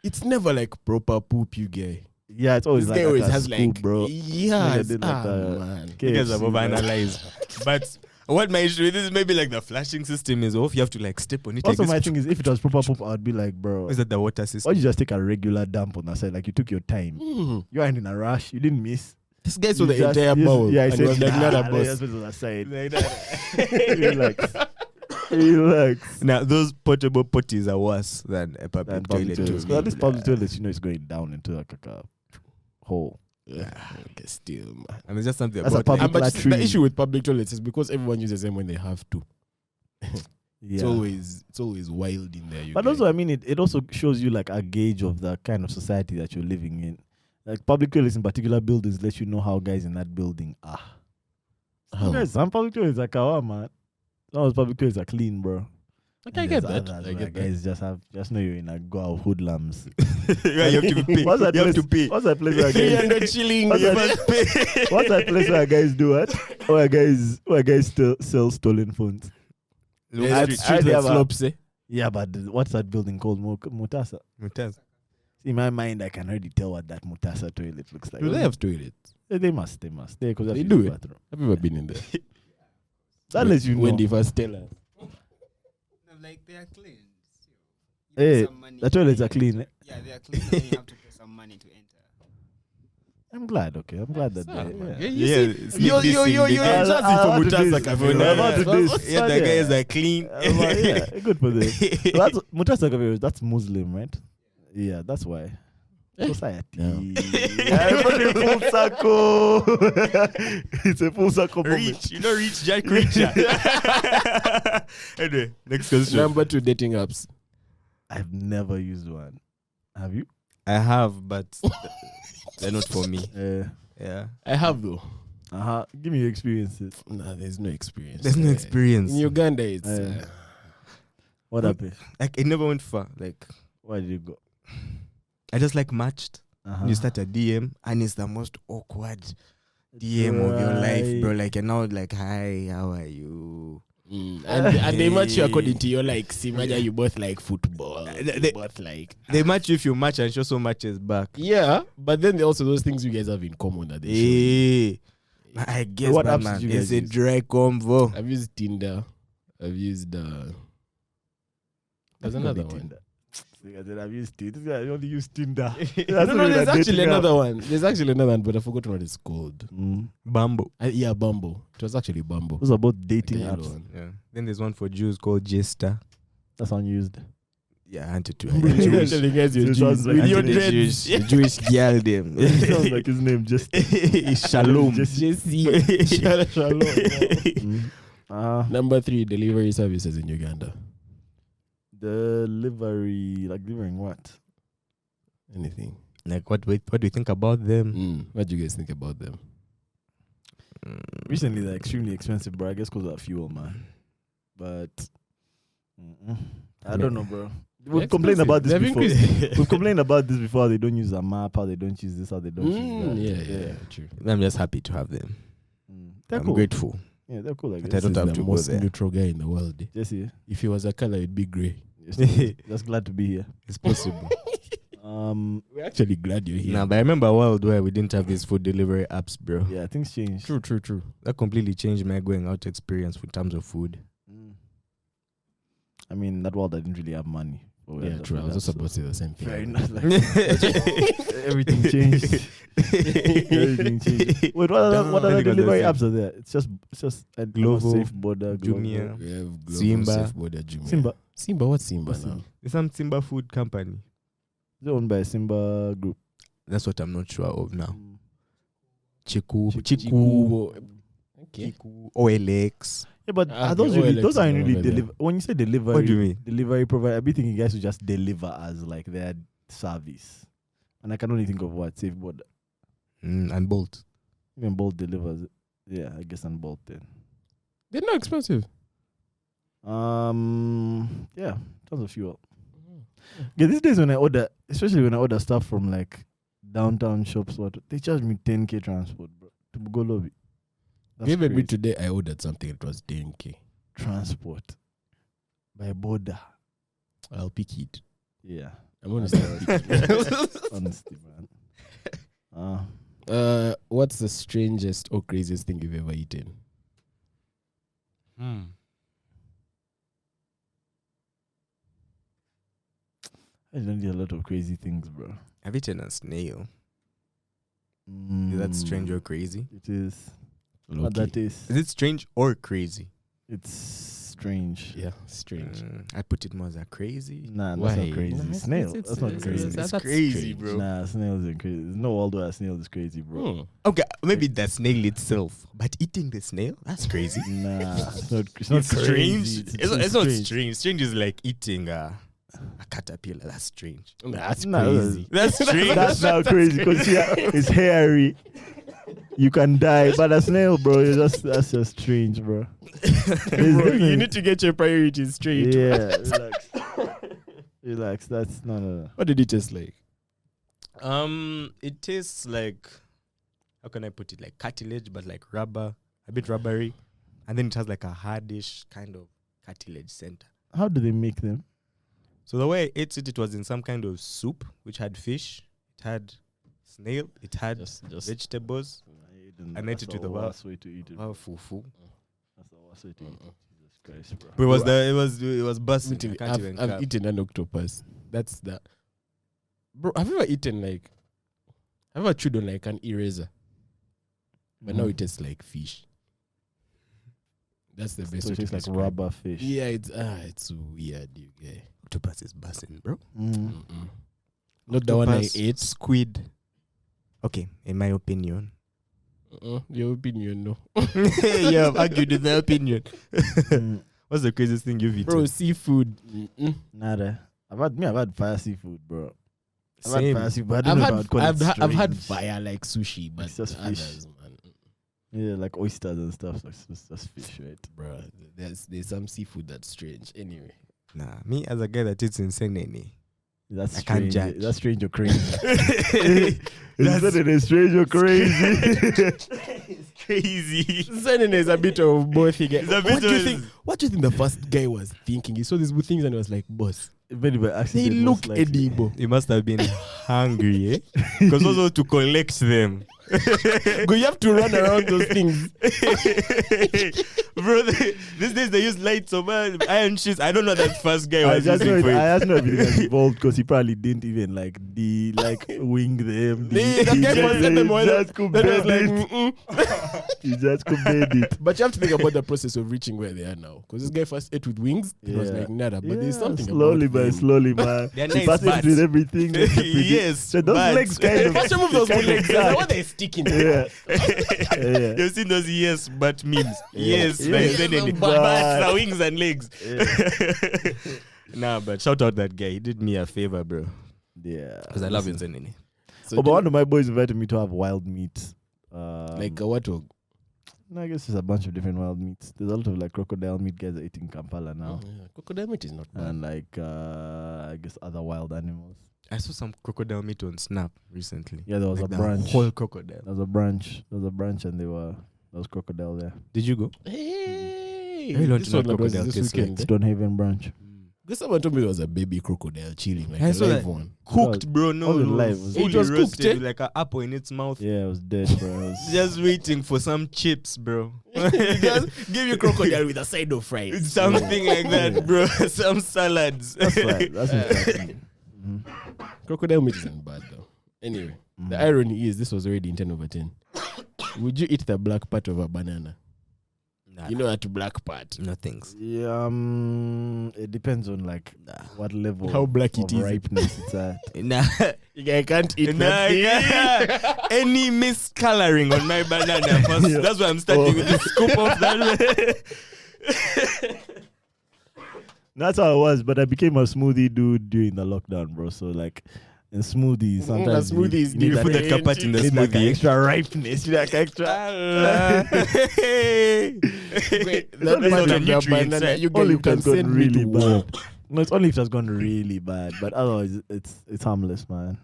it's never like proper poop, you gay. Yeah, it's always This like guy that always at has school, like, bro. yeah, Nigga did like that. man. You guys have KFC, bro. overanalyzed. But what my issue with this is maybe like the flashing system is off. You have to like step on it. Also, like my this. thing is, if it was proper poop, I'd be like, bro, Is that the water why system? you just take a regular dump on the side? Like you took your time. Mm. You weren't in a rush. You didn't miss. This guy saw You the just- entire you- bowl. Yeah, I and said, was like, not a nah, boss. let's put it on the side. Like that. Relax. Relax. Now those portable potties are worse than a public Than toilet. public toilets. too. 'Cause at least public toilets, you know, it's going down into like a hole. Yeah, okay, still, man. And it's just something That's a about public But latrine. the issue with public toilets is because everyone uses them when they have to. It's Yeah. always wild in there. But also, I mean, it also shows you like a gauge of the kind of society that you're living in. Like public toilets in particular buildings let you know how guys in that building are. How? Some public toilets are kawa, man. Some of those public toilets are clean, bro. Okay, I And get there's that. others I where get that. guys just know you're in a go of hoodlums. yeah, you have to pay. What's that You have place? to pay. What's that place where guys? 300 shillings. What's that, what's that place where guys do what? Where guys still sell stolen phones? Yeah, Street. that street I that have a- slopes, eh? Yeah, but what's that building called? Mutasa. Mutaz. In my mind, I can already tell what that Mutasa toilet looks like. Do they have toilets? They must. They, 'cause They that's do the it. bathroom. I've never been in there. That lets you know. When they first tell us. No, like they are clean. So you Hey, pay some money the toilets to are clean, eh? Yeah, they are clean. Then you have to pay some money to enter. I'm glad. Okay, I'm glad that. Sad, they- man. yeah. You Yeah, see, it's you're like this thing, you're they get- judging I'll for do Mutasa this. Cafe. Yeah, Yeah, I'll do this. Yeah, the Yeah. guys are clean. Yeah, good for them. So that's Mutasa Cafe. That's Muslim, right? Yeah, that's why. Society. Yeah. I put it full circle. It's a full circle moment. Reach, you know, reach Jack Reacher. Anyway, next question. Number 2, dating apps. I've never used one. Have you? I have, but they're not for me. Yeah, I have though. Give me your experiences. Nah, there's no experience. there's no there. experience. In Uganda, it's What happened? Like, it never went far. Like, Where did you go? I just like matched. You start a DM, and it's the most awkward DM of your life, bro. Like, you're now like, hi, how are you? and they match you according to your like. Simaja, you both like football. They- You both like. They match you if you match and show so matches back. Yeah, but then there are also those things you guys have in common that they show. Hey, I guess What what apps man, did you it's guys a use? dry convo. I've used Tinder. I've used. There's another one. I said, I've used Tinder. This guy only used Tinder. No, there's actually another one. There's actually another one, but I forgot what it's called. Bumble. Yeah, Bumble. It was actually Bumble. Those are both dating The yellow apps. one. Yeah. Then there's one for Jews called Jester. That's unused. Yeah, I had to do You're it. telling us you're It sounds Jews. like With your Anthony dreads. Jewish girl them. Sounds like his name, just Shalom. Jesse. Shalom. Number 3, delivery services in Uganda. Delivery, like delivering what? Anything. Like, what do you think about them? What do you guys think about them? Recently, they're extremely expensive, bro. I guess because of fuel, man. But I don't know, bro. We've complained about this They've before. increased. We've complained about this before. They don't use a map, how they don't use this, how they don't use that. Yeah, true. I'm just happy to have them. They're I'm cool. grateful. Yeah, they're cool. I But guess. I don't This is have the to go most there. neutral guy in the world. Jesse, If he was a color, it'd be grey. just glad to be here. It's possible. We're actually glad you're here. Nah, but I remember a world where we didn't have these food delivery apps, bro. Yeah, things change. True. That completely changed my going out experience in terms of food. I mean, that world I didn't really have money. for Yeah, that- true. I for was that, also so- about to say the same thing. Fair enough. Like, everything changed. Everything changed. Wait, what other Everything was delivery the same. apps are there? It's just a Glovo, Safe Border, Glovo. Jumia. We have Glovo, Simba. Safe Border, Jumia. Simba. Simba, what's Simba What's now? Simba? It's some Simba food company. They're owned by Simba Group. That's what I'm not sure of now. Chiku. Okay. OLX. Yeah, but Ah, are those the really, OLX those is aren't over really there. deliver. When you say delivery, What do you mean? delivery provider, I be thinking you guys would just deliver as like their service. And I can only think of what Safe Border. And Bolt. Even Bolt delivers. Yeah, I guess and Bolt then. They're not expensive. Yeah, tons of fuel. Yeah, these days when I order, especially when I order stuff from like downtown shops, they charge me 10k transport, bro, to go lobby. That's Maybe crazy. today I ordered something. It was 10k. Transport by border. I'll pick it. Yeah, I'm gonna start picking it. honestly, man. What's the strangest or craziest thing you've ever eaten? I don't do a lot of crazy things, bro. I've eaten a snail. Is that strange or crazy? It is. Low What that key. is. Is it strange or crazy? It's strange. Yeah, strange. I put it more as a crazy. Nah, that's Why? not crazy. Nah, it's- Snail. it's- That's not it's- crazy. it's- that's crazy, strange. bro. Nah, snail isn't crazy. There's no world where a snail is crazy, bro. Hmm. Okay, maybe the snail itself, but eating the snail, that's crazy. Nah, it's not. It's not It's crazy. strange. It's It's not strange. Strange is like eating a caterpillar. That's strange. That's Nah, crazy. That's strange. That's now crazy because it's hairy. You can die, but a snail, bro, that's just strange, bro. Bro, you need to get your priorities straight. Yeah, relax. Relax. That's no. What did it taste like? It tastes like, how can I put it? Like cartilage, but like rubber, a bit rubbery, and then it has like a hardish kind of cartilage center. How do they make them? So the way I ate it, it was in some kind of soup which had fish, it had snail, it had Just vegetables. I ate it with the worst way to eat it. Wow, fufu. That's the worst way to eat it. Jesus Christ, bro. But it was busting. I can't even I've cap. eaten an octopus. That's that. Bro, have you ever eaten like? Have you ever chewed on like an eraser? But now it tastes like fish. That's the best So way it to tastes like describe. rubber fish. Yeah, it's weird, you guy. Octopus is busting, bro. Not the one I Octopus, ate. Squid. Okay, in my opinion. Your opinion, no. Yeah, I've argued with my opinion. Mm, What's the craziest thing you've eaten? Bro, seafood. nada. I've had fire seafood, bro. I've had Same. fire seafood, but I don't know if I would call it I've had strange. fire like sushi, but It's just the fish. others, man. Yeah, like oysters and stuff. So it's just fish, right? Bro, there's some seafood that's strange. Anyway. Nah, me as a guy that eats insane. That's I can't strange. judge. That's strange or crazy. That's Is it strange or crazy? it's crazy. Zenin is a bit of both. Again. It's a bit What do you of- think? What do you think the first guy was thinking? He saw these good things and he was like, "Boss, Maybe by they accident. look most likely. edible." You must have been hungry, eh? Because also to collect them. Go, you have to run around those things. Bro, these days they use lights on iron sheets. I don't know that first guy I was just know using it, for I it. just know if it was involved because he probably didn't even wing them. The guy first said them He all. just Then I was like, could "Mm-mm." He just could it. But you have to think about the process of reaching where they are now. Because this guy first ate with wings. It was Yeah. like nada. But there's something slowly about by them. slowly, man. They're He nice passes bats. with everything. Yes, So those bats. legs kind of. First remove those kind good of legs. cut. What they sticking? Yeah. Yeah. You've seen those yes but memes. Yes, Yeah. like, Yes, then but- bats, the wings and legs. Yeah. Nah, but shout out that guy. He did me a favor, bro. Yeah. Because I love Nzenene. So Oh, but one of my boys invited me to have wild meat. like what? no, I guess there's a bunch of different wild meats. There's a lot of like crocodile meat guys are eating Kampala now, Crocodile meat is not bad. and like I guess other wild animals. I saw some crocodile meat on Snap recently. Yeah, there was Like a the branch. whole crocodile. There was a branch. and there was crocodile there. Did you go? Hey, I really want this to know one that was crocodile this tastes like. weekend. Stonehaven branch. Because someone told me there was a baby crocodile chilling, like I a saw live that. one. Cooked, bro. No, all in no. live. Was It was Fully cooked, roasted eh? with like an apple in its mouth. Yeah, it was dead, bro. It was- Just waiting for some chips, bro. Just give you crocodile with a side of fries. It's something like that, bro. Some salads. That's right. That's exactly. Mhm. Crocodile meat isn't bad though. Anyway, Mhm. the irony is this was already in 10 over 10. Would you eat the black part of a banana? You know that black part. no thanks. Yeah, it depends on like what level How black of it is. ripeness it's at. Nah, I can't eat nah, that thing. yeah. Any miscoloring on my banana first. Yeah. That's why I'm starting with the scoop of that. That's how it was, but I became a smoothie dude during the lockdown, bro. So like in smoothies, sometimes smoothies you need put that different. kapat in the you need like smoothie. extra ripeness. You need like extra. Wait, It's only part the of the nutrients, banana, right? you Only can if it has gone send me really to war. bad. No, it's only if it has gone really bad, but otherwise it's harmless, man.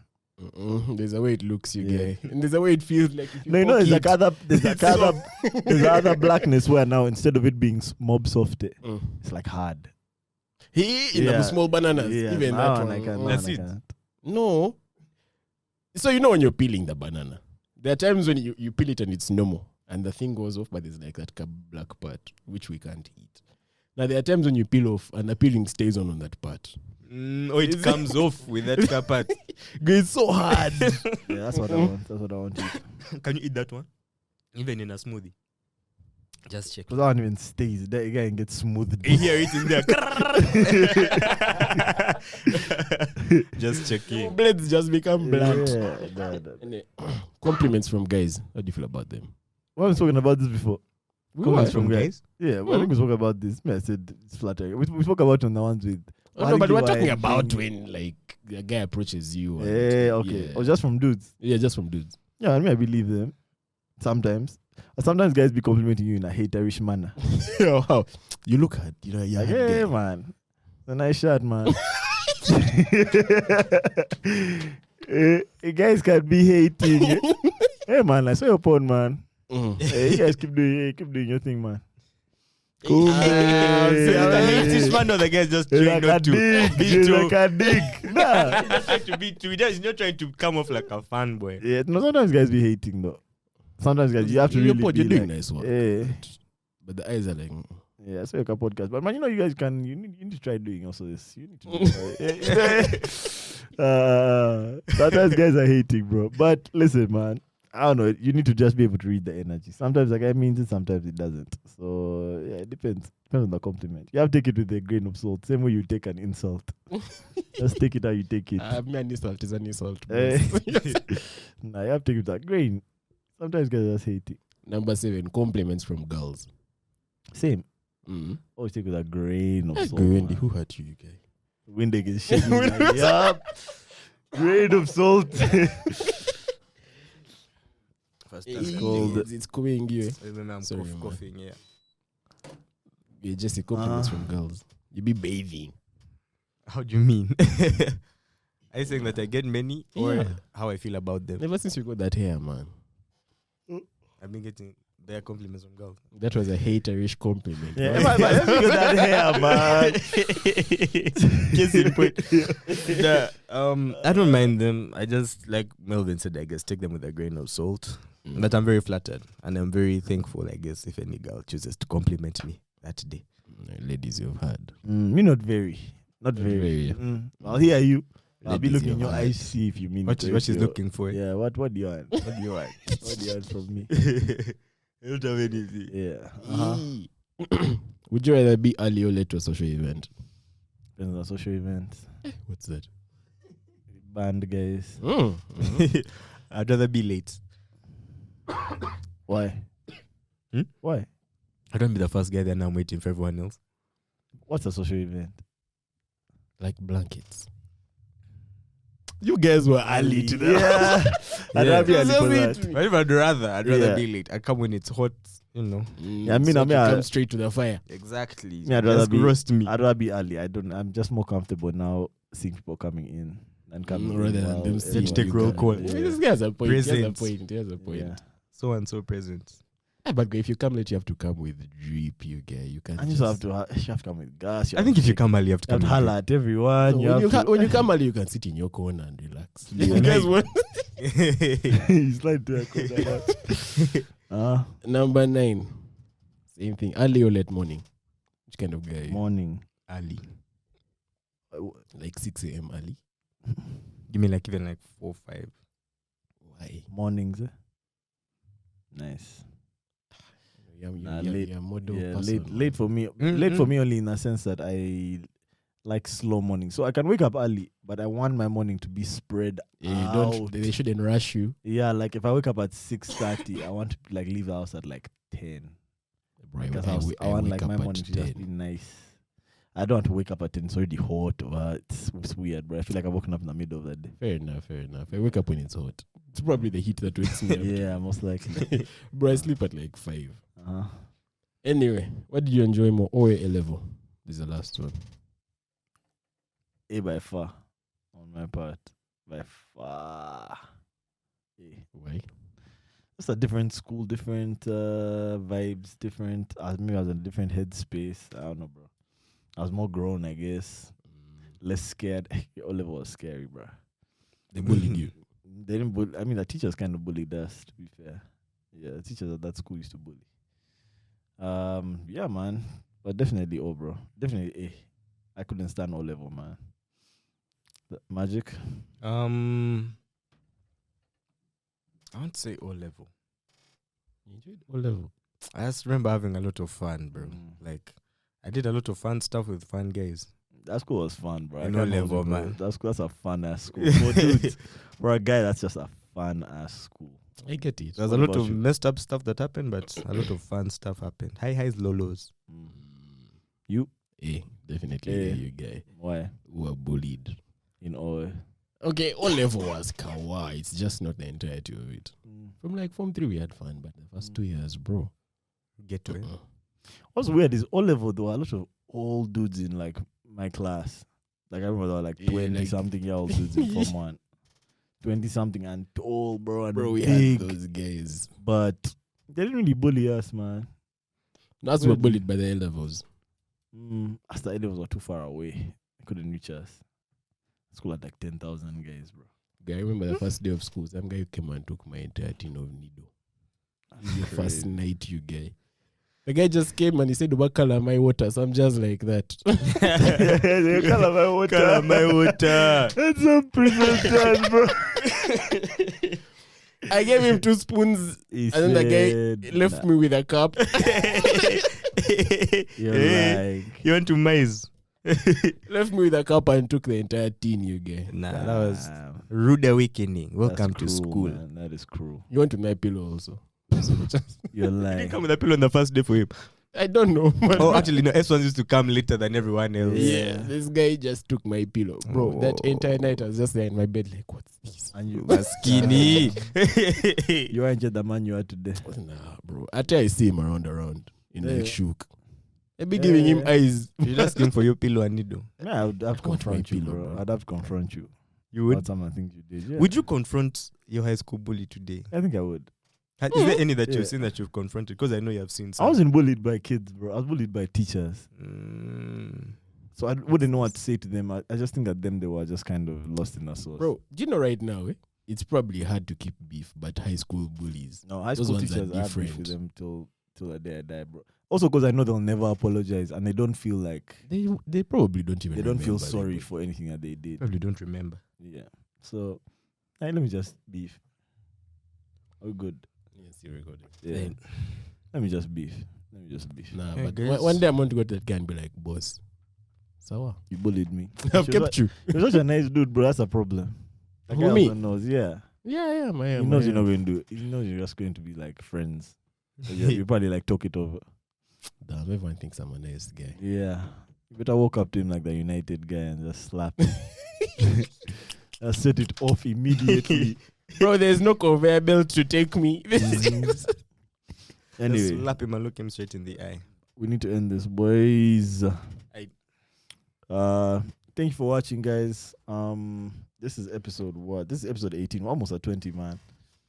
There's a way it looks, you Yeah. guy. And there's a way it feels like if you No, you know, poke there's like it. there's other blackness where now instead of it being mob soft, Mm. it's like hard. In Yeah. the small bananas. Yeah, Even now that and one. I can't- now That's and I it. can't. No. So you know when you're peeling the banana, there are times when you peel it and it's normal and the thing goes off, but there's like that black part which we can't eat. Now there are times when you peel off and the peeling stays on that part. Or it comes off with that part. It's so hard. Yeah, that's what I want. That's what I want to eat. Can you eat that one? Even in a smoothie. Just check. Because that one even stays. That again gets smooth. You hear it in there. Just checking. Blades just become blunt. Yeah, Anyway, compliments from guys. How do you feel about them? We haven't spoken about this before. Comments from from guys. Yeah, well, I think we spoke about this. I said it's flattering. We spoke about it on the ones with. Oh, no, but we're talking Why- about when like a guy approaches you. and- Yeah, okay. Yeah. Or just from dudes. Yeah, just from dudes. Yeah, I mean, I believe them. Sometimes. But sometimes guys be complimenting you in a haterish manner. Wow. You look hard. You know, you're Like, a hard hey, guy. man. It's a nice shot, man. Guys can be hating. Hey, man, I saw your porn, man. Mm. Hey, you guys keep doing your thing, man. Cool. So the hate man or the guy just trying Like a not to dig. be It's too. like a dig. Nah. He's not trying to be too. He's not trying to come off like a fanboy. Yeah, no, sometimes guys be hating, though. Sometimes guys, you have to You're really be doing like, nice work. yeah. But the eyes are like, Yeah, I saw your podcast. But man, you know you guys can you need to try doing also this. You need to sometimes guys are hating, bro. But listen, man. I don't know. You need to just be able to read the energy. Sometimes the guy means it, sometimes it doesn't. So yeah, it depends. Depends on the compliment. You have to take it with a grain of salt. Same way you take an insult. Just take it how you take it. me an insult is an insult. Eh. boss." Nah, you have to take it with that grain. Sometimes guys are just hating. Number 7, compliments from girls. Same. Mm. Always take it with a grain of salt. Wendy, man. who hurt you, guy? Windig is shaking. Like, yup. Grain of salt. First It's time. called- It's coming you. Even I'm Sorry, man. coughing, yeah. Yeah, just the compliments from girls. You be bathing. How do you mean? Are you saying that I get many or Yeah. how I feel about them? Ever since you got that hair, man. I've been getting their compliments from girls. That was a haterish compliment. Yeah, right? let's look at that hair, man. Case in point. I don't mind them. I just, like Melvin said, I guess, take them with a grain of salt. Mm. But I'm very flattered and I'm very thankful, I guess, if any girl chooses to compliment me that day. Ladies, you've had. Me not very. Not very. Very. I'll hear you. I'll be Ladies, looking in you've your had. eyes, see if you mean What it. she's looking for. Yeah, what do you want? What do you want? What do you want from me? I don't have anything. Yeah. Would you rather be early or late to a social event? Depends on social events. What's that? Band guys. I'd rather be late. Why? Hmm? Why? I don't be the first guy then I'm waiting for everyone else. What's a social event? Like blankets. You guys were early to that. Yeah. I'd rather be early for that. But if I'd rather Yeah. be late. I come when it's hot, you know. Yeah, I mean, so I mean, you I- come straight to the fire. Exactly. Me, I'd rather Just be- roast me. I'd rather be early. I'm just more comfortable now seeing people coming in and coming in Rather than while them seeing everyone- take roll call. Yeah. This guy's a point. He has a Presents. point. He has a point. Yeah. So and so present. But if you come late, you have to come with drip, you guy. You can't. And you have to you have to come with gas. I think if you come early, you have to have come to early. holler at everyone. So you when, have you to, when you come early, you can sit in your corner and relax. Yeah. You guys want He's like that. number 9. Same thing. Early or late morning. Which kind of guy? are you? Morning. early. Like 6 a.m. early. Give me like even like 4, 5. Why? Mornings. Nice. Nah, late. You're a model Yeah, person, late for me. Mm, Late for mm. me only in a sense that I like slow morning. So I can wake up early, but I want my morning to be spread Yeah, you out. don't. They shouldn't rush you. Yeah, like if I wake up at 6:30, I want to like leave the house at like 10. Right, Because I want like my morning to just be nice. I don't want to wake up at 10. It's already hot. But it's weird, bro. I feel like I've woken up in the middle of the day. Fair enough. I wake up when it's hot. It's probably the heat that wakes me up. Yeah, most likely. Bro, I sleep at like 5. Uh-huh. Anyway, what did you enjoy more? OA level. This is the last one. A by far on my part. By far. A. Why? It's a different school, different vibes, different. Maybe I was in a different headspace. I don't know, bro. I was more grown, I guess. Less scared. O level was scary, bro. They bullied you. They didn't bully. I mean, the teachers kind of bullied us, to be fair. Yeah, the teachers at that school used to bully. Yeah, man. But definitely O, bro. Definitely A. I couldn't stand O level, man. The Magic. I won't say O level. You enjoyed O level. I just remember having a lot of fun, bro. Mm. Like, I did a lot of fun stuff with fun guys. That school was fun, bro. I In can't O hold level, it, bro. man. That's a fun ass school. For dudes, for a guy, that's just a fun ass school. I get it. There's What a lot about of you? messed up stuff that happened, but a lot of fun stuff happened. Highs, lows. Mm. You? Definitely A. you guy Why? who were bullied. In O. Okay, O level was kawaii. It's just not the entirety of it. From like Form 3 we had fun, but the first 2 years, bro. Get to it. What's weird is O level, there were a lot of old dudes in like my class. Like I remember there were like Yeah, 20 like- something year old dudes in Form 1. 20 something and tall, bro. And Bro, we big. had those guys. But they didn't really bully us, man. That's we were bullied by the A levels. As the A levels were too far away. They couldn't reach us. School had like 10,000 guys, bro. Guy, I remember the first day of school, some guy came and took my entire tin of Nido. Your first Crazy. night, you guy. The guy just came and he said, what color my water? So I'm just like that. They color my water. Color my water. That's some prison bro. I gave him 2 spoons He and then the guy said, left me with a cup. You're like, You went to maize. Left me with a cup and took the entire tin, you guy. Nah, that was damn, rude awakening. Welcome that's to cruel, school. man. That is cruel. You want to my pillow also? You're You like, didn't come with a pillow on the first day for him. I don't know. But Oh, actually, no. S1 used to come later than everyone else. yeah, this guy just took my pillow. Bro, that Oh. entire night I was just there in my bed like, what's this? and you Skinny. You ain't the man you are today. Nah, bro. After I see him around in Yeah. like shook. I be giving him Yeah. eyes. You're asking for your pillow and needle. Yeah, I would have to I want my confront you, pillow, bro. bro. I'd have to confront you. You would? About some of the things you did. Yeah. Would you confront your high school bully today? I think I would. Is there any that Yeah. you've seen that you've confronted? Because I know you have seen I some. wasn't bullied by kids, bro. I was bullied by teachers. So I wouldn't know what to say to them. I just think that they were just kind of lost in the sauce. Bro, do you know right now, it's probably hard to keep beef, but high school bullies. No, high Those school ones are teachers, I have beef different. with them till the day I die, bro. Also, because I know they'll never apologize and they don't feel like They probably don't even they don't feel remember sorry anymore. for anything that they did. Probably don't remember. Yeah. So, let me just beef. Oh, good. Yes, you're recording. Yeah. Then- Let me just beef. Nah, Yeah, but guys. one day I'm going to go to that guy and be like, boss, Sawa. You bullied me. I've You're kept you. You're such a nice dude, bro. That's a problem. That Who, guy me? also knows, yeah. Yeah, man. He knows you're not going to do it. He knows you're just going to be like friends. So you probably like talk it over. Damn, everyone thinks I'm a nice guy. Yeah. You better walk up to him like the United guy and just slap him. Just set it off immediately. Bro, there's no conveyor belt to take me. Just Anyway, slap him and look him straight in the eye. we need to end this, boys. Aye. Thank you for watching, guys. This is episode what? This is episode 18. We're almost at 20, man.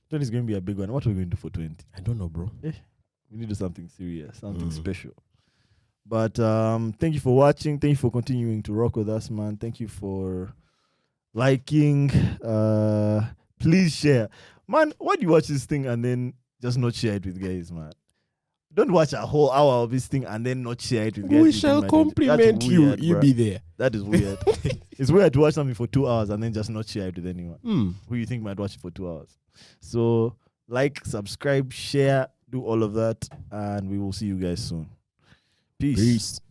20 is going to be a big one. What are we going to do for 20? I don't know, bro. We need to do something serious, something Mm. special. But thank you for watching. Thank you for continuing to rock with us, man. Thank you for liking. Please share. Man, why do you watch this thing and then just not share it with guys, man? Don't watch a whole hour of this thing and then not share it with guys. We you shall think, man. compliment That's you. weird, You bruh. be there. That is weird. It's weird to watch something for 2 hours and then just not share it with anyone who you think might watch it for 2 hours. So, like, subscribe, share, do all of that, and we will see you guys soon. Peace. Peace.